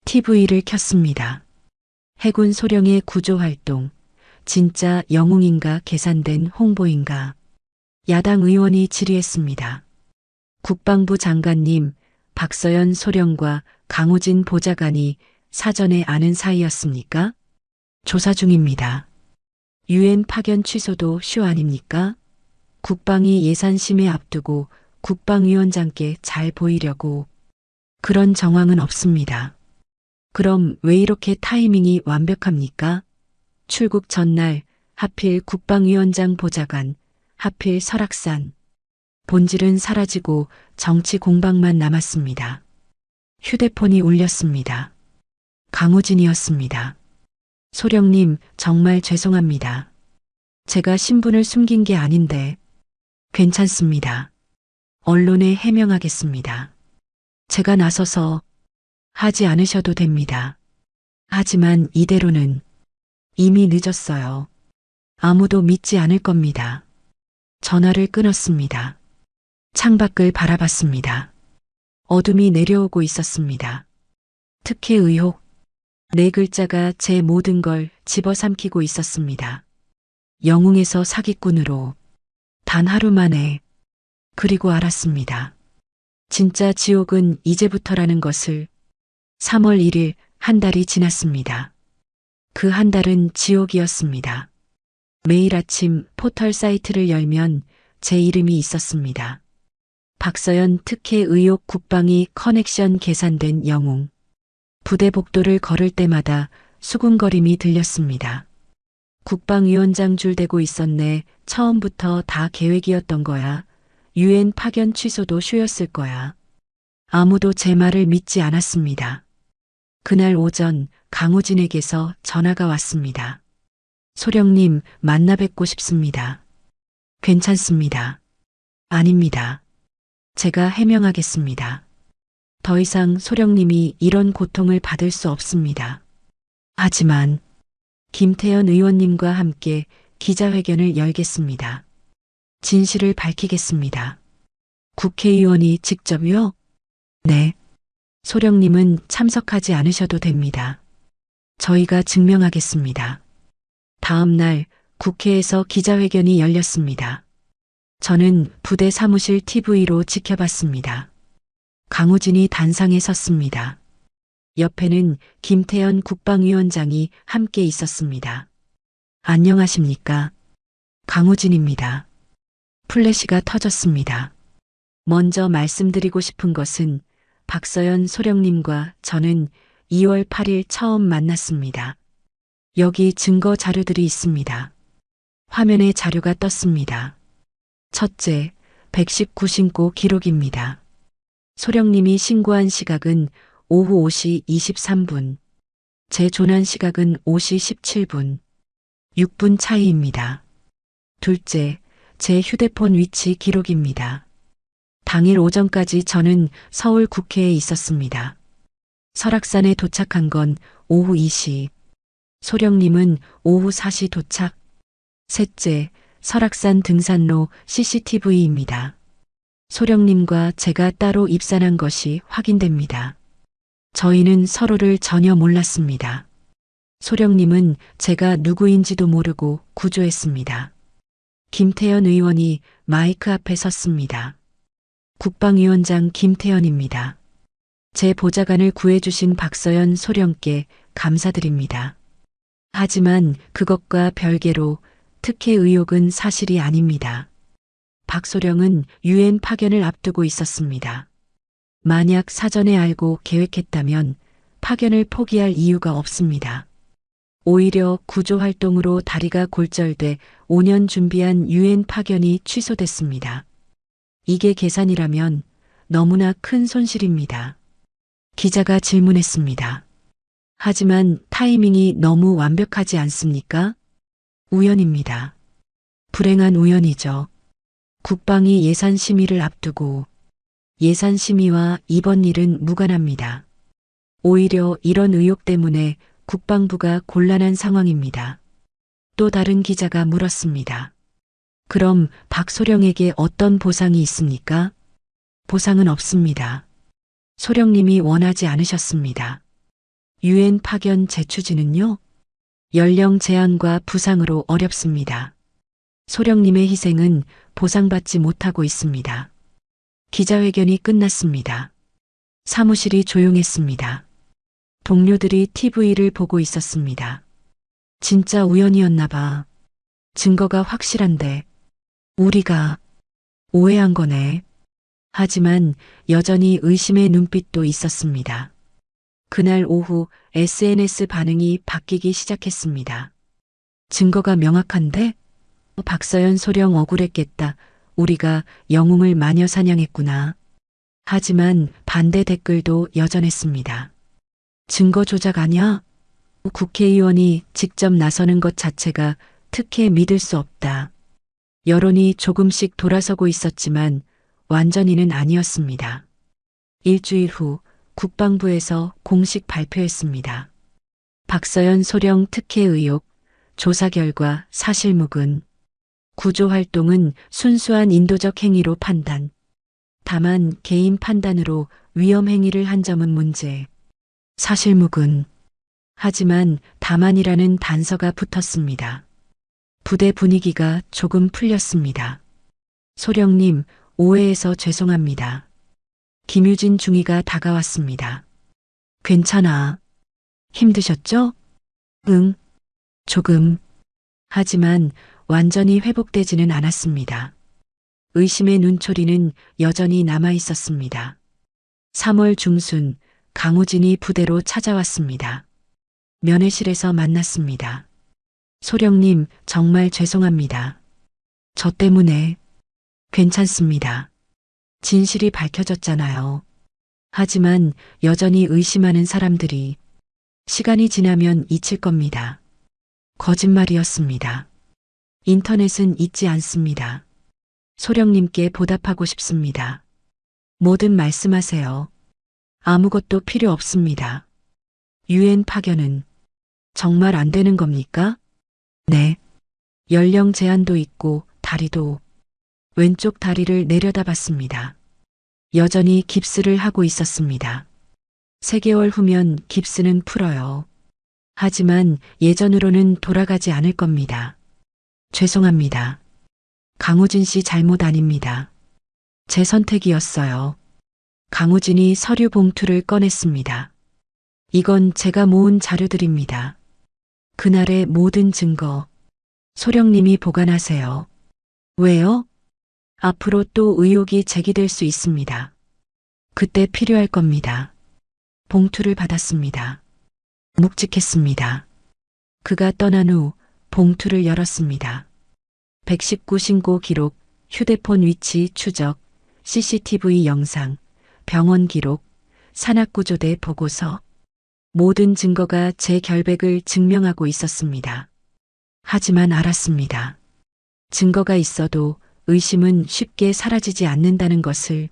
TV를 켰습니다. 해군 소령의 구조활동, 진짜 영웅인가 계산된 홍보인가. 야당 의원이 질의했습니다. 국방부 장관님, 박서연 소령과 강호진 보좌관이 사전에 아는 사이였습니까? 조사 중입니다. UN 파견 취소도 쇼 아닙니까? 국방위 예산 심의 앞두고 국방위원장께 잘 보이려고. 그런 정황은 없습니다. 그럼 왜 이렇게 타이밍이 완벽합니까? 출국 전날 하필 국방위원장 보좌관, 하필 설악산. 본질은 사라지고 정치 공방만 남았습니다. 휴대폰이 울렸습니다. 강우진이었습니다. 소령님, 정말 죄송합니다. 제가 신분을 숨긴 게 아닌데. 괜찮습니다. 언론에 해명하겠습니다. 제가 나서서 하지 않으셔도 됩니다. 하지만 이대로는 이미 늦었어요. 아무도 믿지 않을 겁니다. 전화를 끊었습니다. 창밖을 바라봤습니다. 어둠이 내려오고 있었습니다. 특혜 의혹. 네 글자가 제 모든 걸 집어삼키고 있었습니다. 영웅에서 사기꾼으로 단 하루 만에. 그리고 알았습니다. 진짜 지옥은 이제부터라는 것을. 3월 1일 한 달이 지났습니다. 그 한 달은 지옥이었습니다. 매일 아침 포털 사이트를 열면 제 이름이 있었습니다. 박서연 특혜 의혹 국방위 커넥션 계산된 영웅. 부대 복도를 걸을 때마다 수군거림이 들렸습니다. 국방위원장 줄 대고 있었네. 처음부터 다 계획이었던 거야. UN 파견 취소도 쇼였을 거야. 아무도 제 말을 믿지 않았습니다. 그날 오전 강우진에게서 전화가 왔습니다. 소령님, 만나 뵙고 싶습니다. 괜찮습니다. 아닙니다. 제가 해명하겠습니다. 더 이상 소령님이 이런 고통을 받을 수 없습니다. 하지만 김태현 의원님과 함께 기자회견을 열겠습니다. 진실을 밝히겠습니다. 국회의원이 직접요? 네. 소령님은 참석하지 않으셔도 됩니다. 저희가 증명하겠습니다. 다음 날 국회에서 기자회견이 열렸습니다. 저는 부대 사무실 TV로 지켜봤습니다. 강우진이 단상에 섰습니다. 옆에는 김태현 국방위원장이 함께 있었습니다. 안녕하십니까? 강우진입니다. 플래시가 터졌습니다. 먼저 말씀드리고 싶은 것은 박서연 소령님과 저는 2월 8일 처음 만났습니다. 여기 증거 자료들이 있습니다. 화면에 자료가 떴습니다. 첫째, 119신고 기록입니다. 소령님이 신고한 시각은 오후 5시 23분. 제 조난 시각은 5시 17분. 6분 차이입니다. 둘째, 제 휴대폰 위치 기록입니다. 당일 오전까지 저는 서울 국회에 있었습니다. 설악산에 도착한 건 오후 2시. 소령님은 오후 4시 도착. 셋째, 설악산 등산로 CCTV입니다. 소령님과 제가 따로 입산한 것이 확인됩니다. 저희는 서로를 전혀 몰랐습니다. 소령님은 제가 누구인지도 모르고 구조했습니다. 김태현 의원이 마이크 앞에 섰습니다. 국방위원장 김태현입니다. 제 보좌관을 구해주신 박서연 소령께 감사드립니다. 하지만 그것과 별개로 특혜 의혹은 사실이 아닙니다. 박소령은 유엔 파견을 앞두고 있었습니다. 만약 사전에 알고 계획했다면 파견을 포기할 이유가 없습니다. 오히려 구조활동으로 다리가 골절돼 5년 준비한 유엔 파견이 취소됐습니다. 이게 계산이라면 너무나 큰 손실입니다. 기자가 질문했습니다. 하지만 타이밍이 너무 완벽하지 않습니까? 우연입니다. 불행한 우연이죠. 국방이 예산 심의를 앞두고 예산 심의와 이번 일은 무관합니다. 오히려 이런 의혹 때문에 국방부가 곤란한 상황입니다. 또 다른 기자가 물었습니다. 그럼 박소령에게 어떤 보상이 있습니까? 보상은 없습니다. 소령님이 원하지 않으셨습니다. 유엔 파견 재추진은요? 연령 제한과 부상으로 어렵습니다. 소령님의 희생은 보상받지 못하고 있습니다. 기자회견이 끝났습니다. 사무실이 조용했습니다. 동료들이 TV를 보고 있었습니다. 진짜 우연이었나 봐. 증거가 확실한데 우리가 오해한 거네. 하지만 여전히 의심의 눈빛도 있었습니다. 그날 오후 SNS 반응이 바뀌기 시작했습니다. 증거가 명확한데? 박서연 소령 억울했겠다. 우리가 영웅을 마녀 사냥했구나. 하지만 반대 댓글도 여전했습니다. 증거 조작 아니야? 국회의원이 직접 나서는 것 자체가 특혜 믿을 수 없다. 여론이 조금씩 돌아서고 있었지만 완전히는 아니었습니다. 일주일 후 국방부에서 공식 발표했습니다. 박서연 소령 특혜 의혹, 조사 결과 사실무근. 구조활동은 순수한 인도적 행위로 판단. 다만 개인 판단으로 위험 행위를 한 점은 문제. 사실무근. 하지만 다만이라는 단서가 붙었습니다. 부대 분위기가 조금 풀렸습니다. 소령님, 오해해서 죄송합니다. 김유진 중위가 다가왔습니다. 괜찮아. 힘드셨죠? 응. 조금. 하지만 완전히 회복되지는 않았습니다. 의심의 눈초리는 여전히 남아 있었습니다. 3월 중순 강우진이 부대로 찾아왔습니다. 면회실에서 만났습니다. 소령님, 정말 죄송합니다. 저 때문에. 괜찮습니다. 진실이 밝혀졌잖아요. 하지만 여전히 의심하는 사람들이 시간이 지나면 잊힐 겁니다. 거짓말이었습니다. 인터넷은 잊지 않습니다. 소령님께 보답하고 싶습니다. 뭐든 말씀하세요. 아무것도 필요 없습니다. 유엔 파견은 정말 안 되는 겁니까? 네. 연령 제한도 있고 다리도. 왼쪽 다리를 내려다봤습니다. 여전히 깁스를 하고 있었습니다. 3개월 후면 깁스는 풀어요. 하지만 예전으로는 돌아가지 않을 겁니다. 죄송합니다. 강우진 씨 잘못 아닙니다. 제 선택이었어요. 강우진이 서류 봉투를 꺼냈습니다. 이건 제가 모은 자료들입니다. 그날의 모든 증거. 소령님이 보관하세요. 왜요? 앞으로 또 의혹이 제기될 수 있습니다. 그때 필요할 겁니다. 봉투를 받았습니다. 묵직했습니다. 그가 떠난 후 봉투를 열었습니다. 119 신고 기록, 휴대폰 위치 추적, CCTV 영상, 병원 기록, 산악구조대 보고서. 모든 증거가 제 결백을 증명하고 있었습니다. 하지만 알았습니다. 증거가 있어도 의심은 쉽게 사라지지 않는다는 것을,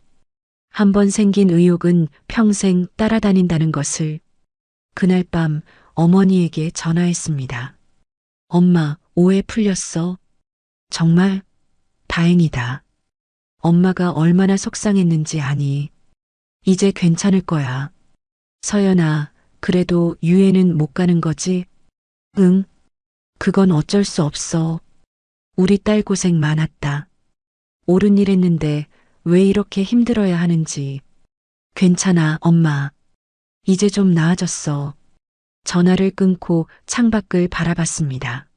한번 생긴 의혹은 평생 따라다닌다는 것을. 그날 밤 어머니에게 전화했습니다. 엄마, 오해 풀렸어. 정말? 다행이다. 엄마가 얼마나 속상했는지 아니. 이제 괜찮을 거야. 서연아, 그래도 유엔은 못 가는 거지? 응. 그건 어쩔 수 없어. 우리 딸 고생 많았다. 옳은 일 했는데 왜 이렇게 힘들어야 하는지. 괜찮아, 엄마. 이제 좀 나아졌어. 전화를 끊고 창밖을 바라봤습니다.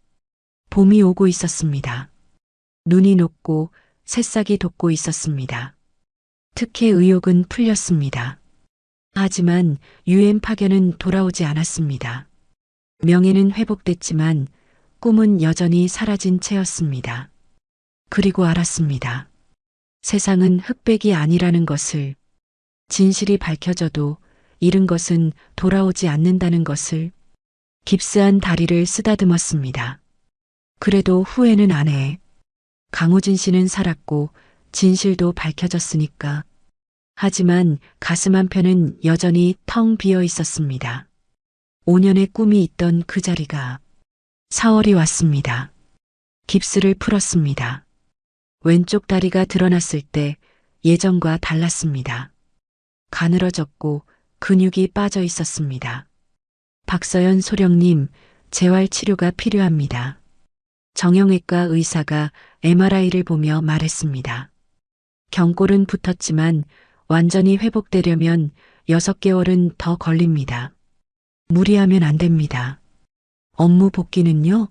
봄이 오고 있었습니다. 눈이 녹고 새싹이 돋고 있었습니다. 특혜 의혹은 풀렸습니다. 하지만 유엔 파견은 돌아오지 않았습니다. 명예는 회복됐지만 꿈은 여전히 사라진 채였습니다. 그리고 알았습니다. 세상은 흑백이 아니라는 것을. 진실이 밝혀져도 잃은 것은 돌아오지 않는다는 것을. 깁스한 다리를 쓰다듬었습니다. 그래도 후회는 안 해. 강우진 씨는 살았고 진실도 밝혀졌으니까. 하지만 가슴 한편은 여전히 텅 비어 있었습니다. 5년의 꿈이 있던 그 자리가 4월이 왔습니다. 깁스를 풀었습니다. 왼쪽 다리가 드러났을 때 예전과 달랐습니다. 가늘어졌고 근육이 빠져 있었습니다. 박서연 소령님, 재활 치료가 필요합니다. 정형외과 의사가 MRI를 보며 말했습니다. 경골은 붙었지만 완전히 회복되려면 6개월은 더 걸립니다. 무리하면 안 됩니다. 업무 복귀는요?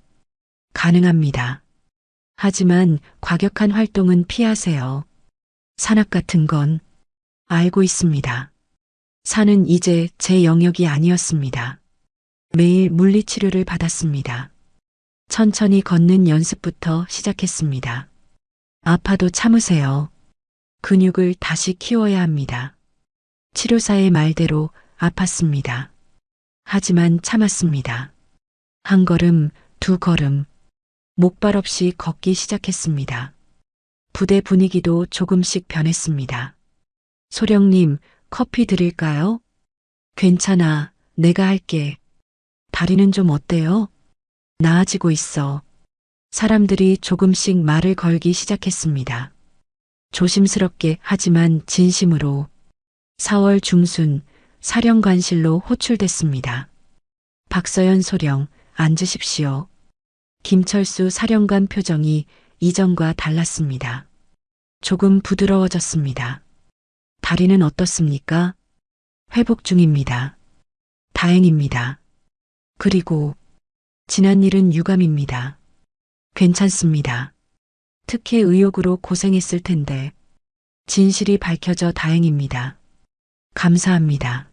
가능합니다. 하지만 과격한 활동은 피하세요. 산악 같은 건 알고 있습니다. 산은 이제 제 영역이 아니었습니다. 매일 물리치료를 받았습니다. 천천히 걷는 연습부터 시작했습니다. 아파도 참으세요. 근육을 다시 키워야 합니다. 치료사의 말대로 아팠습니다. 하지만 참았습니다. 한 걸음, 두 걸음, 목발 없이 걷기 시작했습니다. 부대 분위기도 조금씩 변했습니다. 소령님, 커피 드릴까요? 괜찮아, 내가 할게. 다리는 좀 어때요? 나아지고 있어. 사람들이 조금씩 말을 걸기 시작했습니다. 조심스럽게 하지만 진심으로. 4월 중순 사령관실로 호출됐습니다. 박서연 소령, 앉으십시오. 김철수 사령관 표정이 이전과 달랐습니다. 조금 부드러워졌습니다. 다리는 어떻습니까? 회복 중입니다. 다행입니다. 그리고 지난 일은 유감입니다. 괜찮습니다. 특혜 의혹으로 고생했을 텐데 진실이 밝혀져 다행입니다. 감사합니다.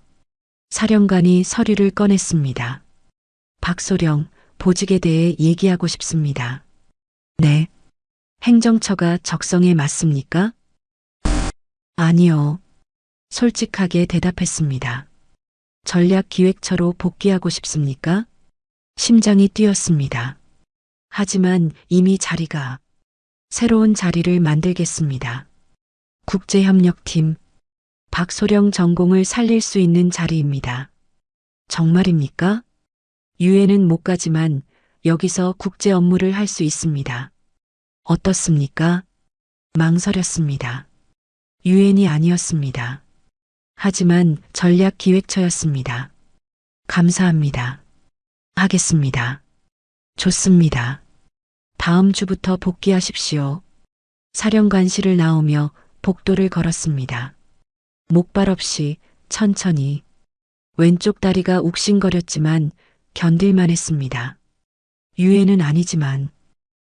사령관이 서류를 꺼냈습니다. 박소령, 보직에 대해 얘기하고 싶습니다. 네. 행정처가 적성에 맞습니까? 아니요. 솔직하게 대답했습니다. 전략기획처로 복귀하고 싶습니까? 심장이 뛰었습니다. 하지만 이미 자리가 새로운 자리를 만들겠습니다. 국제협력팀, 박소령 전공을 살릴 수 있는 자리입니다. 정말입니까? 유엔은 못 가지만 여기서 국제 업무를 할 수 있습니다. 어떻습니까? 망설였습니다. 유엔이 아니었습니다. 하지만 전략기획처였습니다. 감사합니다. 하겠습니다. 좋습니다. 다음 주부터 복귀하십시오. 사령관실을 나오며 복도를 걸었습니다. 목발 없이 천천히. 왼쪽 다리가 욱신거렸지만 견딜만 했습니다. 유엔은 아니지만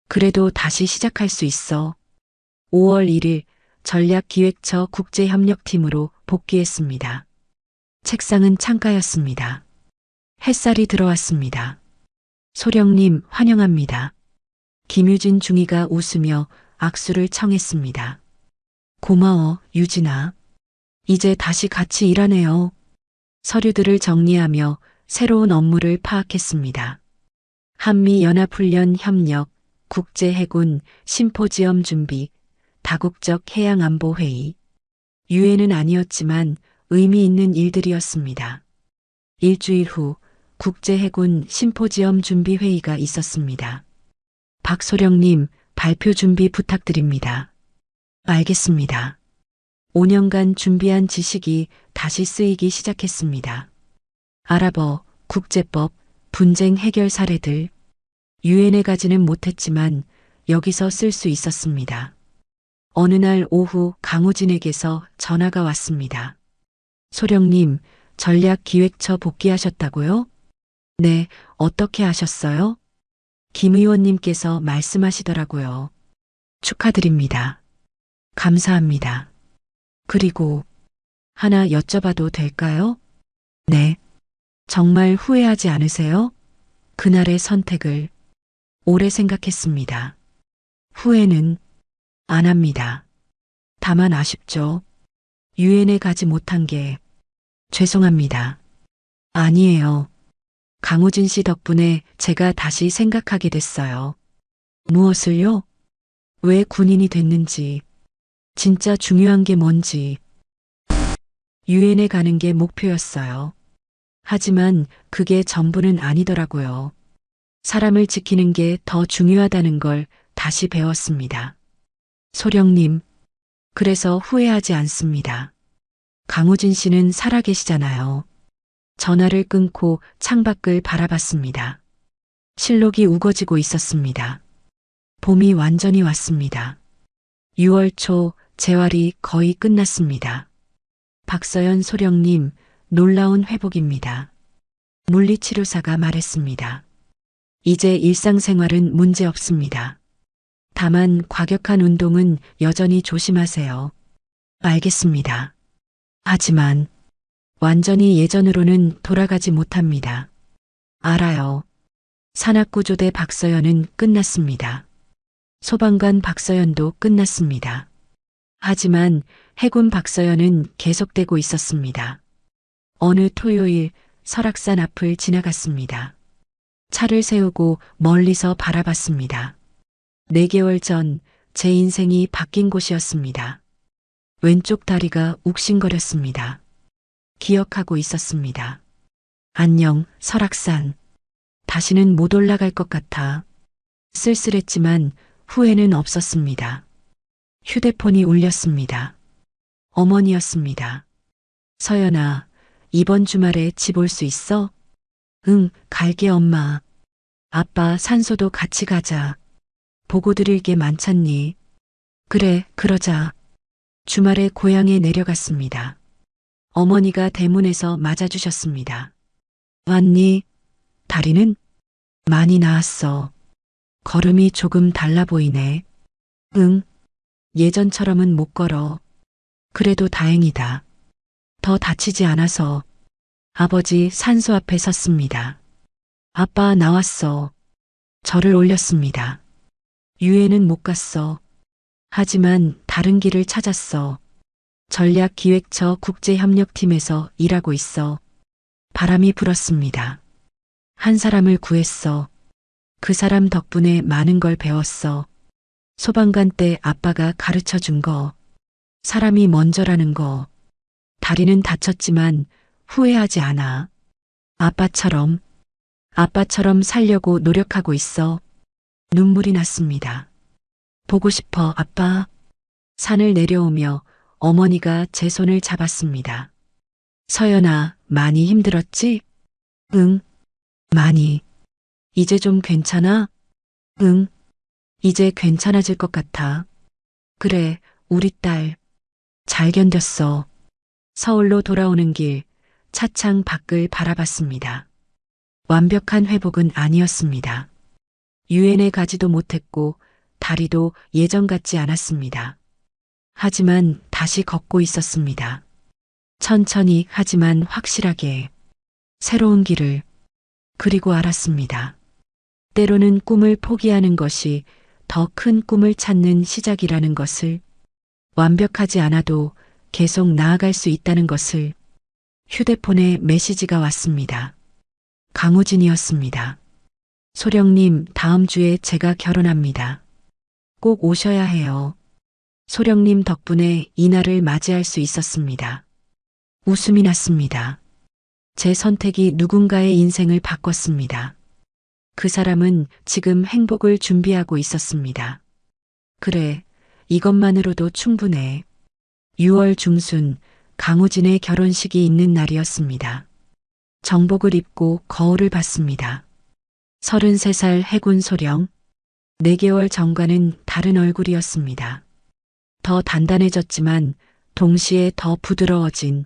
그래도 다시 시작할 수 있어. 5월 1일 전략기획처 국제협력팀으로 복귀했습니다. 책상은 창가였습니다. 햇살이 들어왔습니다. 소령님 환영합니다. 김유진 중위가 웃으며 악수를 청했습니다. 고마워, 유진아. 이제 다시 같이 일하네요. 서류들을 정리하며 새로운 업무를 파악했습니다. 한미연합훈련 협력, 국제해군 심포지엄 준비, 다국적 해양안보회의. 유엔은 아니었지만 의미 있는 일들이었습니다. 일주일 후 국제해군 심포지엄 준비회의가 있었습니다. 박소령님, 발표 준비 부탁드립니다. 알겠습니다. 5년간 준비한 지식이 다시 쓰이기 시작했습니다. 아랍어, 국제법, 분쟁 해결 사례들. 유엔에 가지는 못했지만 여기서 쓸 수 있었습니다. 어느 날 오후 강우진에게서 전화가 왔습니다. 소령님, 전략기획처 복귀하셨다고요? 네, 어떻게 하셨어요? 김 의원님께서 말씀하시더라고요. 축하드립니다. 감사합니다. 그리고 하나 여쭤봐도 될까요? 네. 정말 후회하지 않으세요? 그날의 선택을 오래 생각했습니다. 후회는 안 합니다. 다만 아쉽죠. 유엔에 가지 못한 게 죄송합니다. 아니에요. 강우진 씨 덕분에 제가 다시 생각하게 됐어요. 무엇을요? 왜 군인이 됐는지, 진짜 중요한 게 뭔지. 유엔에 가는 게 목표였어요. 하지만 그게 전부는 아니더라고요. 사람을 지키는 게 더 중요하다는 걸 다시 배웠습니다. 소령님, 그래서 후회하지 않습니다. 강우진 씨는 살아계시잖아요. 전화를 끊고 창밖을 바라봤습니다. 실록이 우거지고 있었습니다. 봄이 완전히 왔습니다. 6월 초 재활이 거의 끝났습니다. 박서연 소령님, 놀라운 회복입니다. 물리치료사가 말했습니다. 이제 일상생활은 문제 없습니다. 다만 과격한 운동은 여전히 조심하세요. 알겠습니다. 하지만 완전히 예전으로는 돌아가지 못합니다. 알아요. 산악구조대 박서연은 끝났습니다. 소방관 박서연도 끝났습니다. 하지만 해군 박서연은 계속되고 있었습니다. 어느 토요일 설악산 앞을 지나갔습니다. 차를 세우고 멀리서 바라봤습니다. 4개월 전 제 인생이 바뀐 곳이었습니다. 왼쪽 다리가 욱신거렸습니다. 기억하고 있었습니다. 안녕, 설악산. 다시는 못 올라갈 것 같아. 쓸쓸했지만 후회는 없었습니다. 휴대폰이 울렸습니다. 어머니였습니다. 서연아, 이번 주말에 집 올 수 있어? 응, 갈게 엄마. 아빠 산소도 같이 가자. 보고 드릴 게 많잖니. 그래, 그러자. 주말에 고향에 내려갔습니다. 어머니가 대문에서 맞아주셨습니다. 왔니? 다리는? 많이 나았어. 걸음이 조금 달라 보이네. 응, 예전처럼은 못 걸어. 그래도 다행이다. 더 다치지 않아서. 아버지 산소 앞에 섰습니다. 아빠 나왔어. 저를 올렸습니다. 유엔은 못 갔어. 하지만 다른 길을 찾았어. 전략기획처 국제협력팀에서 일하고 있어. 바람이 불었습니다. 한 사람을 구했어. 그 사람 덕분에 많은 걸 배웠어. 소방관 때 아빠가 가르쳐 준 거. 사람이 먼저라는 거. 다리는 다쳤지만 후회하지 않아. 아빠처럼 살려고 노력하고 있어. 눈물이 났습니다. 보고 싶어, 아빠. 산을 내려오며 어머니가 제 손을 잡았습니다. 서연아, 많이 힘들었지? 응, 많이. 이제 좀 괜찮아? 응, 이제 괜찮아질 것 같아. 그래, 우리 딸. 잘 견뎠어. 서울로 돌아오는 길, 차창 밖을 바라봤습니다. 완벽한 회복은 아니었습니다. 유엔에 가지도 못했고 다리도 예전 같지 않았습니다. 하지만 다시 걷고 있었습니다. 천천히 하지만 확실하게 새로운 길을. 그리고 알았습니다. 때로는 꿈을 포기하는 것이 더 큰 꿈을 찾는 시작이라는 것을, 완벽하지 않아도 계속 나아갈 수 있다는 것을. 휴대폰에 메시지가 왔습니다. 강우진이었습니다. 소령님, 다음 주에 제가 결혼합니다. 꼭 오셔야 해요. 소령님 덕분에 이날을 맞이할 수 있었습니다. 웃음이 났습니다. 제 선택이 누군가의 인생을 바꿨습니다. 그 사람은 지금 행복을 준비하고 있었습니다. 그래, 이것만으로도 충분해. 6월 중순 강우진의 결혼식이 있는 날이었습니다. 정복을 입고 거울을 봤습니다. 33살 해군 소령. 4개월 전과는 다른 얼굴이었습니다. 더 단단해졌지만 동시에 더 부드러워진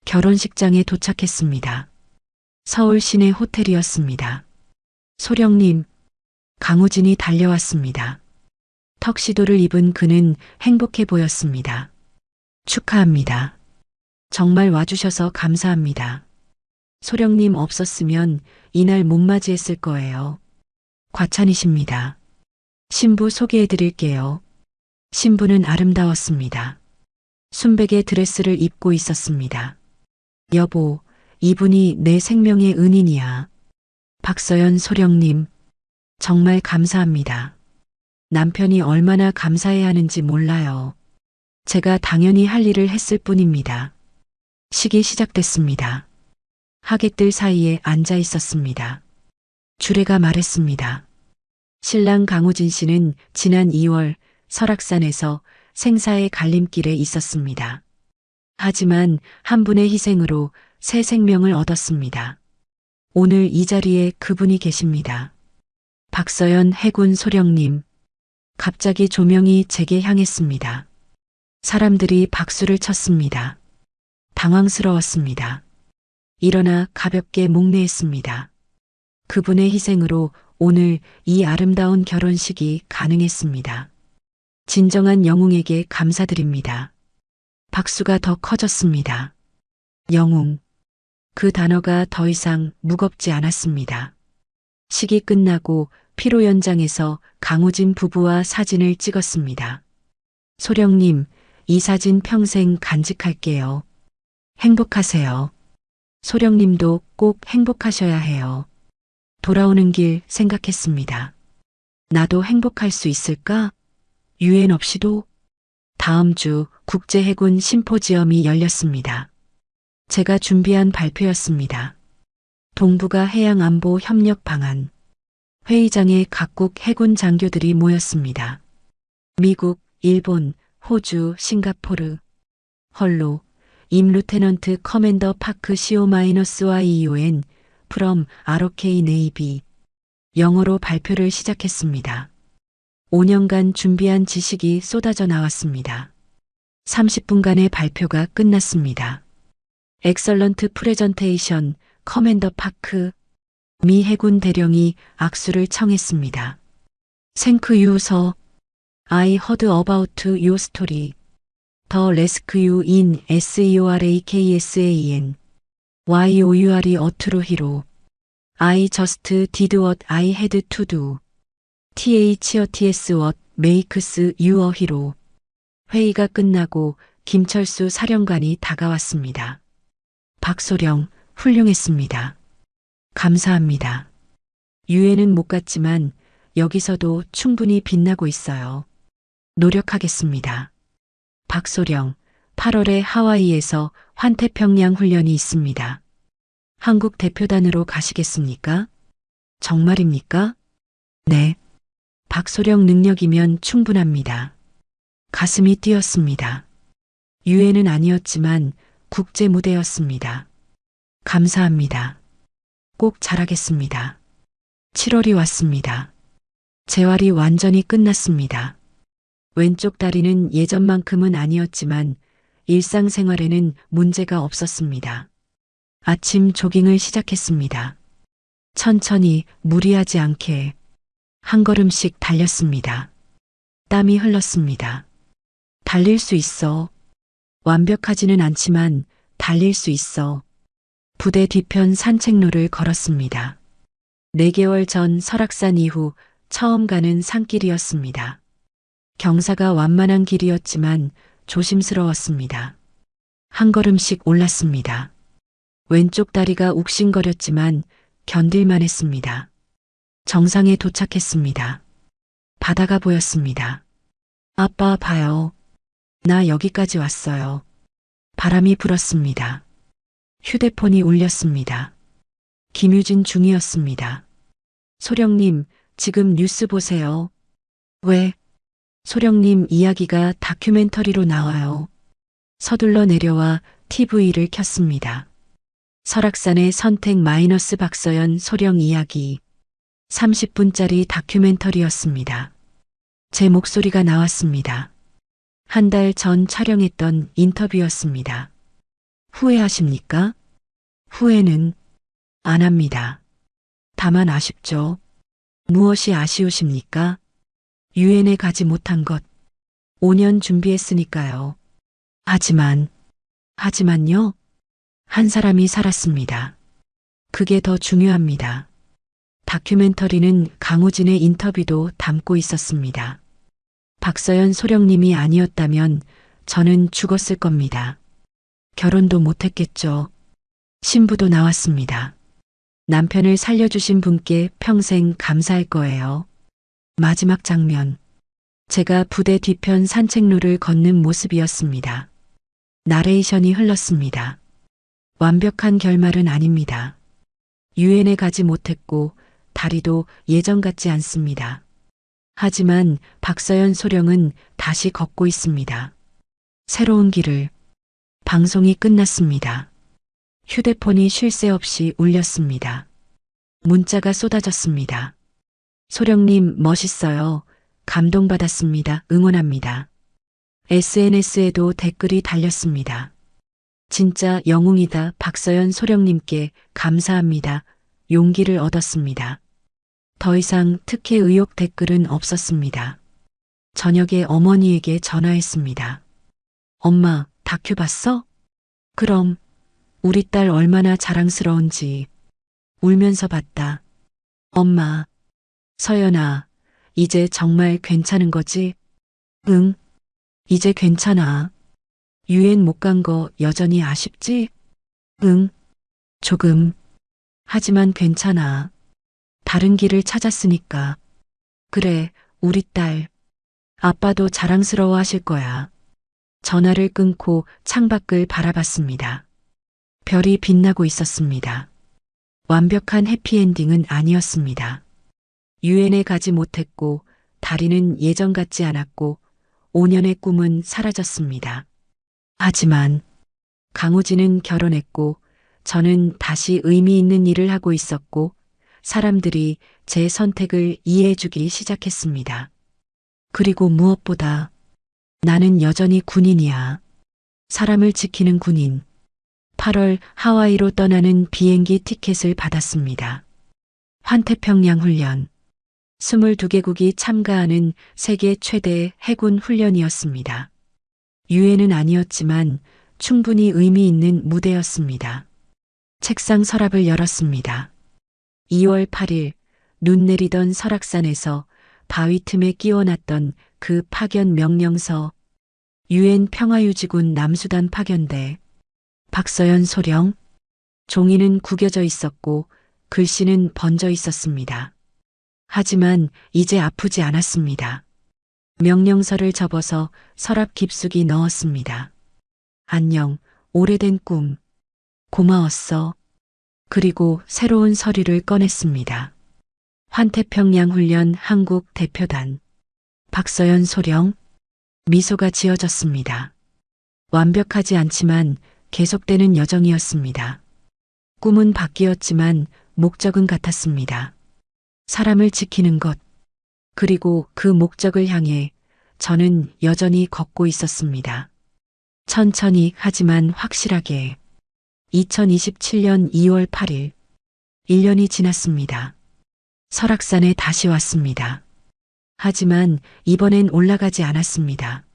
결혼식장에 도착했습니다. 서울 시내 호텔이었습니다. 소령님, 강우진이 달려왔습니다. 턱시도를 입은 그는 행복해 보였습니다. 축하합니다. 정말 와주셔서 감사합니다. 소령님 없었으면 이날 못 맞이했을 거예요. 과찬이십니다. 신부 소개해 드릴게요. 신부는 아름다웠습니다. 순백의 드레스를 입고 있었습니다. 여보, 이분이 내 생명의 은인이야. 박서연 소령님, 정말 감사합니다. 남편이 얼마나 감사해야 하는지 몰라요. 제가 당연히 할 일을 했을 뿐입니다. 식이 시작됐습니다. 하객들 사이에 앉아 있었습니다. 주례가 말했습니다. 신랑 강우진 씨는 지난 2월 설악산에서 생사의 갈림길에 있었습니다. 하지만 한 분의 희생으로 새 생명을 얻었습니다. 오늘 이 자리에 그분이 계십니다. 박서연 해군 소령님. 갑자기 조명이 제게 향했습니다. 사람들이 박수를 쳤습니다. 당황스러웠습니다. 일어나 가볍게 묵례했습니다. 그분의 희생으로 오늘 이 아름다운 결혼식이 가능했습니다. 진정한 영웅에게 감사드립니다. 박수가 더 커졌습니다. 영웅. 그 단어가 더 이상 무겁지 않았습니다. 식이 끝나고 피로 연장에서 강우진 부부와 사진을 찍었습니다. 소령님, 이 사진 평생 간직할게요. 행복하세요. 소령님도 꼭 행복하셔야 해요. 돌아오는 길 생각했습니다. 나도 행복할 수 있을까? 유엔 없이도? 다음 주 국제해군 심포지엄이 열렸습니다. 제가 준비한 발표였습니다. 동북아 해양안보 협력 방안. 회의장에 각국 해군 장교들이 모였습니다. 미국, 일본, 호주, 싱가포르. 헐로, 임 루테넌트 커맨더 파크 CO-YEON from ROK 네이비. 영어로 발표를 시작했습니다. 5년간 준비한 지식이 쏟아져 나왔습니다. 30분간의 발표가 끝났습니다. 엑설런트 프레젠테이션 커맨더 파크. 미 해군 대령이 악수를 청했습니다. Thank you, sir. I heard about your story. The rescue in SEORAKSAN. Why you are a true hero. I just did what I had to do. THOTS what makes you a hero. 회의가 끝나고 김철수 사령관이 다가왔습니다. 박소령, 훌륭했습니다. 감사합니다. 유엔은 못 갔지만 여기서도 충분히 빛나고 있어요. 노력하겠습니다. 박소령, 8월에 하와이에서 환태평양 훈련이 있습니다. 한국 대표단으로 가시겠습니까? 정말입니까? 네. 박소령 능력이면 충분합니다. 가슴이 뛰었습니다. 유엔은 아니었지만 국제 무대였습니다. 감사합니다. 꼭 잘하겠습니다. 7월이 왔습니다. 재활이 완전히 끝났습니다. 왼쪽 다리는 예전만큼은 아니었지만 일상생활에는 문제가 없었습니다. 아침 조깅을 시작했습니다. 천천히 무리하지 않게 한 걸음씩 달렸습니다. 땀이 흘렀습니다. 달릴 수 있어. 완벽하지는 않지만 달릴 수 있어. 부대 뒤편 산책로를 걸었습니다. 4개월 전 설악산 이후 처음 가는 산길이었습니다. 경사가 완만한 길이었지만 조심스러웠습니다. 한 걸음씩 올랐습니다. 왼쪽 다리가 욱신거렸지만 견딜만 했습니다. 정상에 도착했습니다. 바다가 보였습니다. 아빠 봐요. 나 여기까지 왔어요. 바람이 불었습니다. 휴대폰이 울렸습니다. 김유진 중이었습니다. 소령님, 지금 뉴스 보세요. 왜? 소령님 이야기가 다큐멘터리로 나와요. 서둘러 내려와 TV를 켰습니다. 설악산의 선택 마이너스 박서연 소령 이야기. 30분짜리 다큐멘터리였습니다. 제 목소리가 나왔습니다. 한 달 전 촬영했던 인터뷰였습니다. 후회하십니까? 후회는 안 합니다. 다만 아쉽죠. 무엇이 아쉬우십니까? 유엔에 가지 못한 것. 5년 준비했으니까요. 하지만요. 한 사람이 살았습니다. 그게 더 중요합니다. 다큐멘터리는 강우진의 인터뷰도 담고 있었습니다. 박서연 소령님이 아니었다면 저는 죽었을 겁니다. 결혼도 못했겠죠. 신부도 나왔습니다. 남편을 살려주신 분께 평생 감사할 거예요. 마지막 장면. 제가 부대 뒤편 산책로를 걷는 모습이었습니다. 나레이션이 흘렀습니다. 완벽한 결말은 아닙니다. 유엔에 가지 못했고 다리도 예전 같지 않습니다. 하지만 박서연 소령은 다시 걷고 있습니다. 새로운 길을. 방송이 끝났습니다. 휴대폰이 쉴 새 없이 울렸습니다. 문자가 쏟아졌습니다. 소령님 멋있어요. 감동받았습니다. 응원합니다. SNS에도 댓글이 달렸습니다. 진짜 영웅이다. 박서연 소령님께 감사합니다. 용기를 얻었습니다. 더 이상 특혜 의혹 댓글은 없었습니다. 저녁에 어머니에게 전화했습니다. 엄마, 다큐 봤어? 그럼 우리 딸 얼마나 자랑스러운지. 울면서 봤다. 엄마, 서연아, 이제 정말 괜찮은 거지? 응, 이제 괜찮아. 유엔 못 간 거 여전히 아쉽지? 응, 조금. 하지만 괜찮아. 다른 길을 찾았으니까. 그래, 우리 딸. 아빠도 자랑스러워 하실 거야. 전화를 끊고 창밖을 바라봤습니다. 별이 빛나고 있었습니다. 완벽한 해피엔딩은 아니었습니다. 유엔에 가지 못했고 다리는 예전 같지 않았고 5년의 꿈은 사라졌습니다. 하지만 강우진은 결혼했고 저는 다시 의미 있는 일을 하고 있었고 사람들이 제 선택을 이해해주기 시작했습니다. 그리고 무엇보다 나는 여전히 군인이야. 사람을 지키는 군인. 8월 하와이로 떠나는 비행기 티켓을 받았습니다. 환태평양 훈련. 22개국이 참가하는 세계 최대 해군 훈련이었습니다. 유엔은 아니었지만 충분히 의미 있는 무대였습니다. 책상 서랍을 열었습니다. 2월 8일 눈 내리던 설악산에서 바위 틈에 끼워놨던 그 파견 명령서. 유엔 평화유지군 남수단 파견대. 박서연 소령. 종이는 구겨져 있었고 글씨는 번져 있었습니다. 하지만 이제 아프지 않았습니다. 명령서를 접어서 서랍 깊숙이 넣었습니다. 안녕, 오래된 꿈. 고마웠어. 그리고 새로운 서류를 꺼냈습니다. 환태평양 훈련 한국 대표단. 박서연 소령. 미소가 지어졌습니다. 완벽하지 않지만 계속되는 여정이었습니다. 꿈은 바뀌었지만 목적은 같았습니다. 사람을 지키는 것. 그리고 그 목적을 향해 저는 여전히 걷고 있었습니다. 천천히 하지만 확실하게. 2027년 2월 8일. 1년이 지났습니다. 설악산에 다시 왔습니다. 하지만 이번엔 올라가지 않았습니다.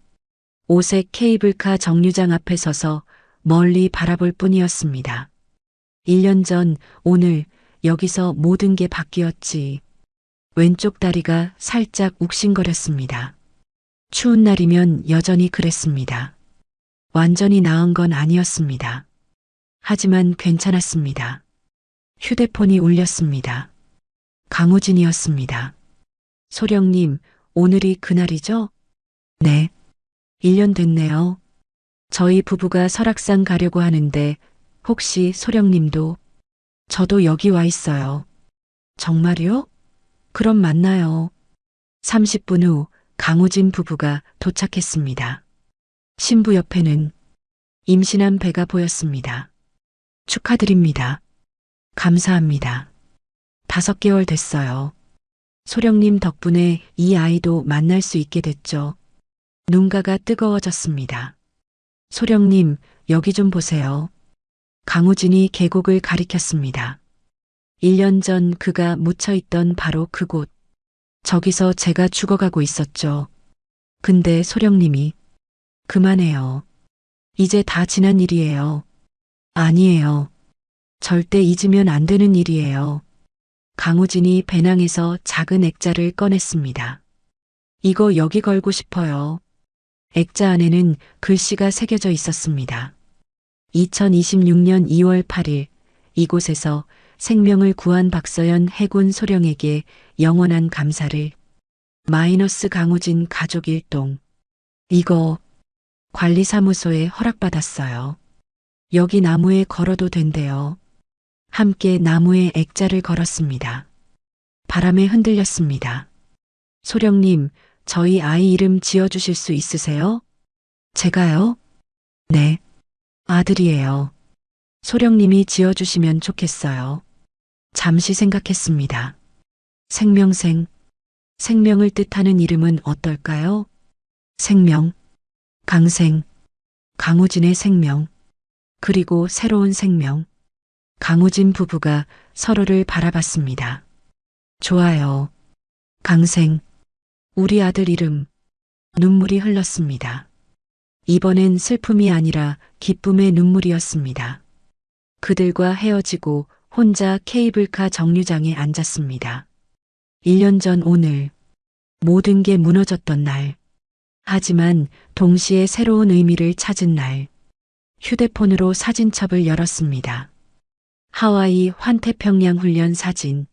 오색 케이블카 정류장 앞에 서서 멀리 바라볼 뿐이었습니다. 1년 전 오늘 여기서 모든 게 바뀌었지. 왼쪽 다리가 살짝 욱신거렸습니다. 추운 날이면 여전히 그랬습니다. 완전히 나은 건 아니었습니다. 하지만 괜찮았습니다. 휴대폰이 울렸습니다. 강우진이었습니다. 소령님, 오늘이 그날이죠? 네. 1년 됐네요. 저희 부부가 설악산 가려고 하는데 혹시 소령님도? 저도 여기 와 있어요. 정말요? 그럼 만나요. 30분 후 강우진 부부가 도착했습니다. 신부 옆에는 임신한 배가 보였습니다. 축하드립니다. 감사합니다. 5개월 됐어요. 소령님 덕분에 이 아이도 만날 수 있게 됐죠. 눈가가 뜨거워졌습니다. 소령님, 여기 좀 보세요. 강우진이 계곡을 가리켰습니다. 1년 전 그가 묻혀있던 바로 그곳. 저기서 제가 죽어가고 있었죠. 근데 소령님이 그만해요. 이제 다 지난 일이에요. 아니에요. 절대 잊으면 안 되는 일이에요. 강우진이 배낭에서 작은 액자를 꺼냈습니다. 이거 여기 걸고 싶어요. 액자 안에는 글씨가 새겨져 있었습니다. 2026년 2월 8일 이곳에서 생명을 구한 박서연 해군 소령에게 영원한 감사를. 마이너스 강우진 가족 일동. 이거 관리사무소에 허락받았어요. 여기 나무에 걸어도 된대요. 함께 나무에 액자를 걸었습니다. 바람에 흔들렸습니다. 소령님, 저희 아이 이름 지어주실 수 있으세요? 제가요? 네. 아들이에요. 소령님이 지어주시면 좋겠어요. 잠시 생각했습니다. 생명생. 생명을 뜻하는 이름은 어떨까요? 생명. 강생. 강우진의 생명. 그리고 새로운 생명. 강우진 부부가 서로를 바라봤습니다. 좋아요. 강생. 우리 아들 이름. 눈물이 흘렀습니다. 이번엔 슬픔이 아니라 기쁨의 눈물이었습니다. 그들과 헤어지고 혼자 케이블카 정류장에 앉았습니다. 1년 전 오늘. 모든 게 무너졌던 날. 하지만 동시에 새로운 의미를 찾은 날. 휴대폰으로 사진첩을 열었습니다. 하와이 환태평양 훈련 사진.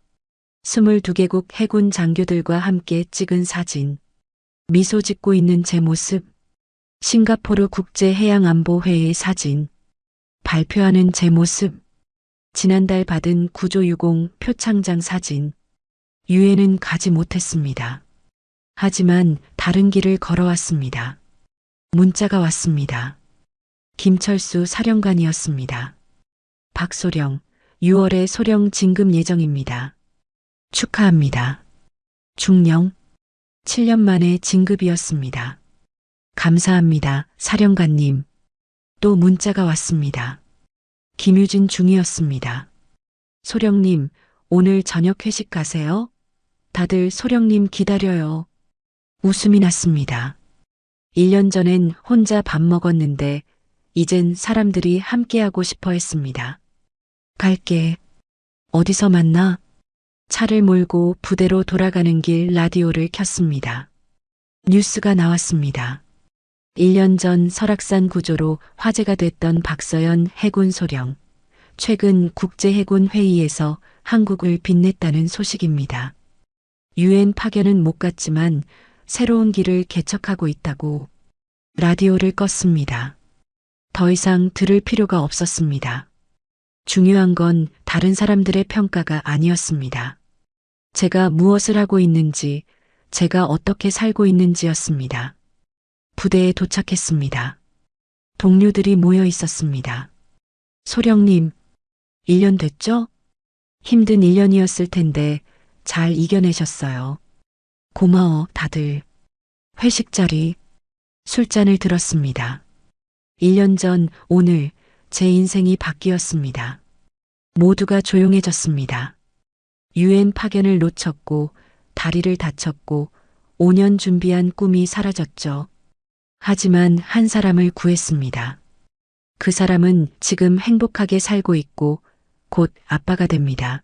22개국 해군 장교들과 함께 찍은 사진. 미소 짓고 있는 제 모습. 싱가포르 국제해양안보회의 사진. 발표하는 제 모습. 지난달 받은 구조유공 표창장 사진. 유엔은 가지 못했습니다. 하지만 다른 길을 걸어왔습니다. 문자가 왔습니다. 김철수 사령관이었습니다. 박소령, 6월에 소령 진급 예정입니다. 축하합니다. 중령, 7년 만에 진급이었습니다. 감사합니다, 사령관님. 또 문자가 왔습니다. 김유진 중이었습니다. 소령님, 오늘 저녁 회식 가세요? 다들 소령님 기다려요. 웃음이 났습니다. 1년 전엔 혼자 밥 먹었는데 이젠 사람들이 함께하고 싶어 했습니다. 갈게. 어디서 만나? 차를 몰고 부대로 돌아가는 길 라디오를 켰습니다. 뉴스가 나왔습니다. 1년 전 설악산 구조로 화제가 됐던 박서연 해군 소령. 최근 국제해군 회의에서 한국을 빛냈다는 소식입니다. 유엔 파견은 못 갔지만 새로운 길을 개척하고 있다고. 라디오를 껐습니다. 더 이상 들을 필요가 없었습니다. 중요한 건 다른 사람들의 평가가 아니었습니다. 제가 무엇을 하고 있는지, 제가 어떻게 살고 있는지였습니다. 부대에 도착했습니다. 동료들이 모여 있었습니다. 소령님, 1년 됐죠? 힘든 1년이었을 텐데 잘 이겨내셨어요. 고마워, 다들. 회식 자리, 술잔을 들었습니다. 1년 전 오늘 제 인생이 바뀌었습니다. 모두가 조용해졌습니다. 유엔 파견을 놓쳤고 다리를 다쳤고 5년 준비한 꿈이 사라졌죠. 하지만 한 사람을 구했습니다. 그 사람은 지금 행복하게 살고 있고 곧 아빠가 됩니다.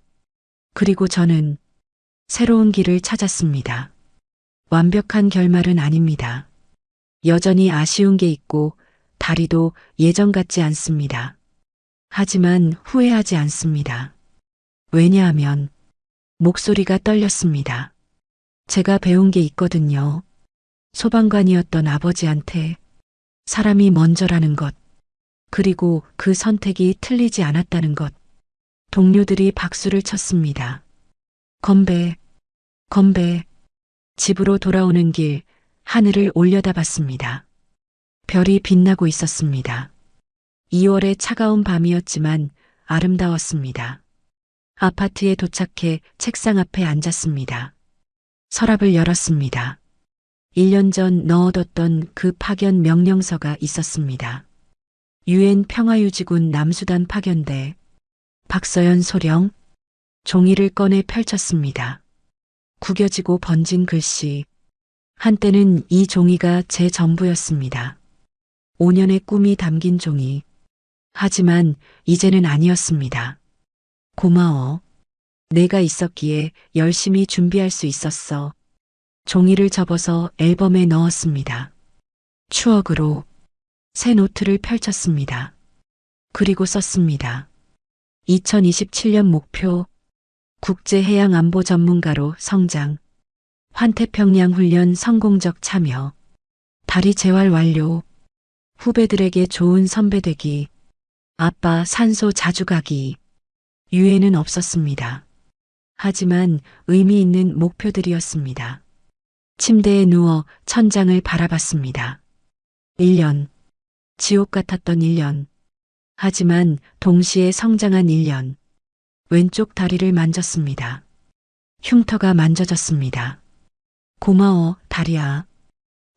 그리고 저는 새로운 길을 찾았습니다. 완벽한 결말은 아닙니다. 여전히 아쉬운 게 있고 다리도 예전 같지 않습니다. 하지만 후회하지 않습니다. 왜냐하면 목소리가 떨렸습니다. 제가 배운 게 있거든요. 소방관이었던 아버지한테 사람이 먼저라는 것, 그리고 그 선택이 틀리지 않았다는 것. 동료들이 박수를 쳤습니다. 건배, 건배. 집으로 돌아오는 길, 하늘을 올려다봤습니다. 별이 빛나고 있었습니다. 2월의 차가운 밤이었지만 아름다웠습니다. 아파트에 도착해 책상 앞에 앉았습니다. 서랍을 열었습니다. 1년 전 넣어뒀던 그 파견 명령서가 있었습니다. 유엔 평화유지군 남수단 파견대. 박서연 소령. 종이를 꺼내 펼쳤습니다. 구겨지고 번진 글씨. 한때는 이 종이가 제 전부였습니다. 5년의 꿈이 담긴 종이. 하지만 이제는 아니었습니다. 고마워. 내가 있었기에 열심히 준비할 수 있었어. 종이를 접어서 앨범에 넣었습니다. 추억으로 새 노트를 펼쳤습니다. 그리고 썼습니다. 2027년 목표. 국제해양안보 전문가로 성장. 환태평양 훈련 성공적 참여. 다리 재활 완료. 후배들에게 좋은 선배 되기. 아빠 산소 자주 가기. 유엔은 없었습니다. 하지만 의미 있는 목표들이었습니다. 침대에 누워 천장을 바라봤습니다. 1년. 지옥 같았던 1년. 하지만 동시에 성장한 1년. 왼쪽 다리를 만졌습니다. 흉터가 만져졌습니다. 고마워, 다리야.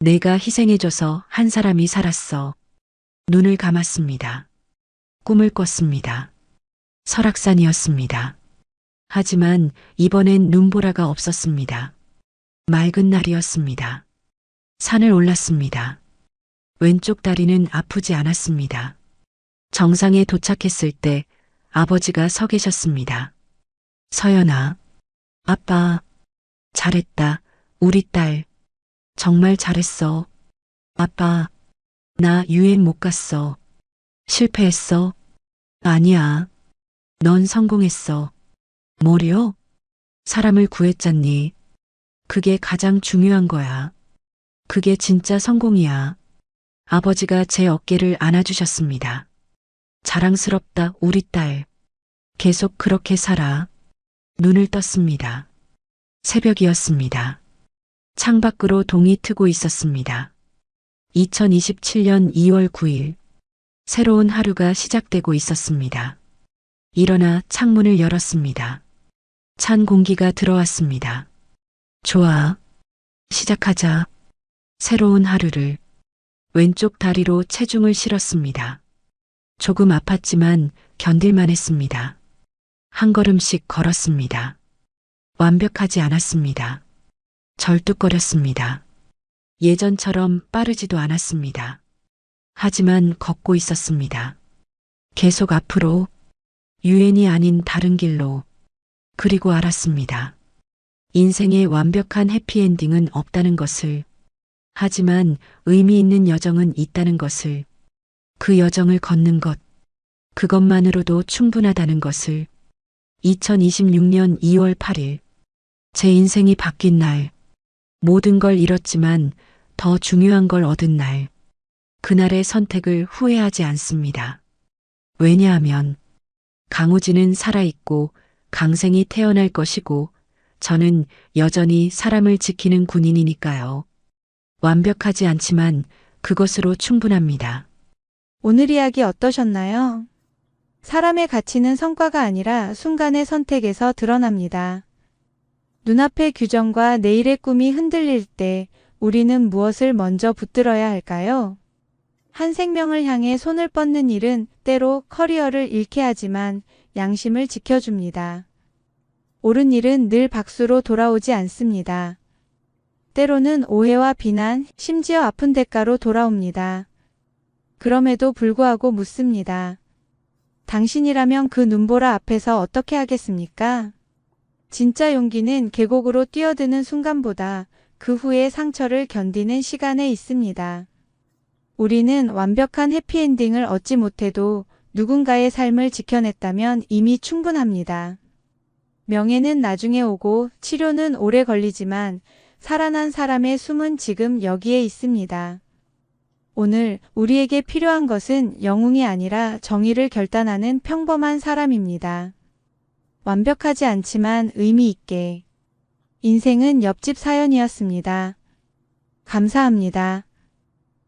내가 희생해줘서 한 사람이 살았어. 눈을 감았습니다. 꿈을 꿨습니다. 설악산이었습니다. 하지만 이번엔 눈보라가 없었습니다. 맑은 날이었습니다. 산을 올랐습니다. 왼쪽 다리는 아프지 않았습니다. 정상에 도착했을 때 아버지가 서 계셨습니다. 서연아, 아빠, 잘했다. 우리 딸, 정말 잘했어. 아빠, 나 유엔 못 갔어. 실패했어? 아니야. 넌 성공했어. 뭐려? 사람을 구했잖니. 그게 가장 중요한 거야. 그게 진짜 성공이야. 아버지가 제 어깨를 안아주셨습니다. 자랑스럽다, 우리 딸. 계속 그렇게 살아. 눈을 떴습니다. 새벽이었습니다. 창밖으로 동이 트고 있었습니다. 2027년 2월 9일. 새로운 하루가 시작되고 있었습니다. 일어나 창문을 열었습니다. 찬 공기가 들어왔습니다. 좋아. 시작하자. 새로운 하루를. 왼쪽 다리로 체중을 실었습니다. 조금 아팠지만 견딜만 했습니다. 한 걸음씩 걸었습니다. 완벽하지 않았습니다. 절뚝거렸습니다. 예전처럼 빠르지도 않았습니다. 하지만 걷고 있었습니다. 계속 앞으로, 유엔이 아닌 다른 길로. 그리고 알았습니다. 인생에 완벽한 해피엔딩은 없다는 것을. 하지만 의미 있는 여정은 있다는 것을. 그 여정을 걷는 것, 그것만으로도 충분하다는 것을. 2026년 2월 8일. 제 인생이 바뀐 날. 모든 걸 잃었지만 더 중요한 걸 얻은 날. 그날의 선택을 후회하지 않습니다. 왜냐하면 강우진은 살아있고 강생이 태어날 것이고 저는 여전히 사람을 지키는 군인이니까요. 완벽하지 않지만 그것으로 충분합니다. 오늘 이야기 어떠셨나요? 사람의 가치는 성과가 아니라 순간의 선택에서 드러납니다. 눈앞의 규정과 내일의 꿈이 흔들릴 때 우리는 무엇을 먼저 붙들어야 할까요? 한 생명을 향해 손을 뻗는 일은 때로 커리어를 잃게 하지만 양심을 지켜줍니다. 옳은 일은 늘 박수로 돌아오지 않습니다. 때로는 오해와 비난, 심지어 아픈 대가로 돌아옵니다. 그럼에도 불구하고 묻습니다. 당신이라면 그 눈보라 앞에서 어떻게 하겠습니까? 진짜 용기는 계곡으로 뛰어드는 순간보다 그 후의 상처를 견디는 시간에 있습니다. 우리는 완벽한 해피엔딩을 얻지 못해도 누군가의 삶을 지켜냈다면 이미 충분합니다. 명예는 나중에 오고 치료는 오래 걸리지만 살아난 사람의 숨은 지금 여기에 있습니다. 오늘 우리에게 필요한 것은 영웅이 아니라 정의를 결단하는 평범한 사람입니다. 완벽하지 않지만 의미 있게. 인생은 옆집 사연이었습니다. 감사합니다.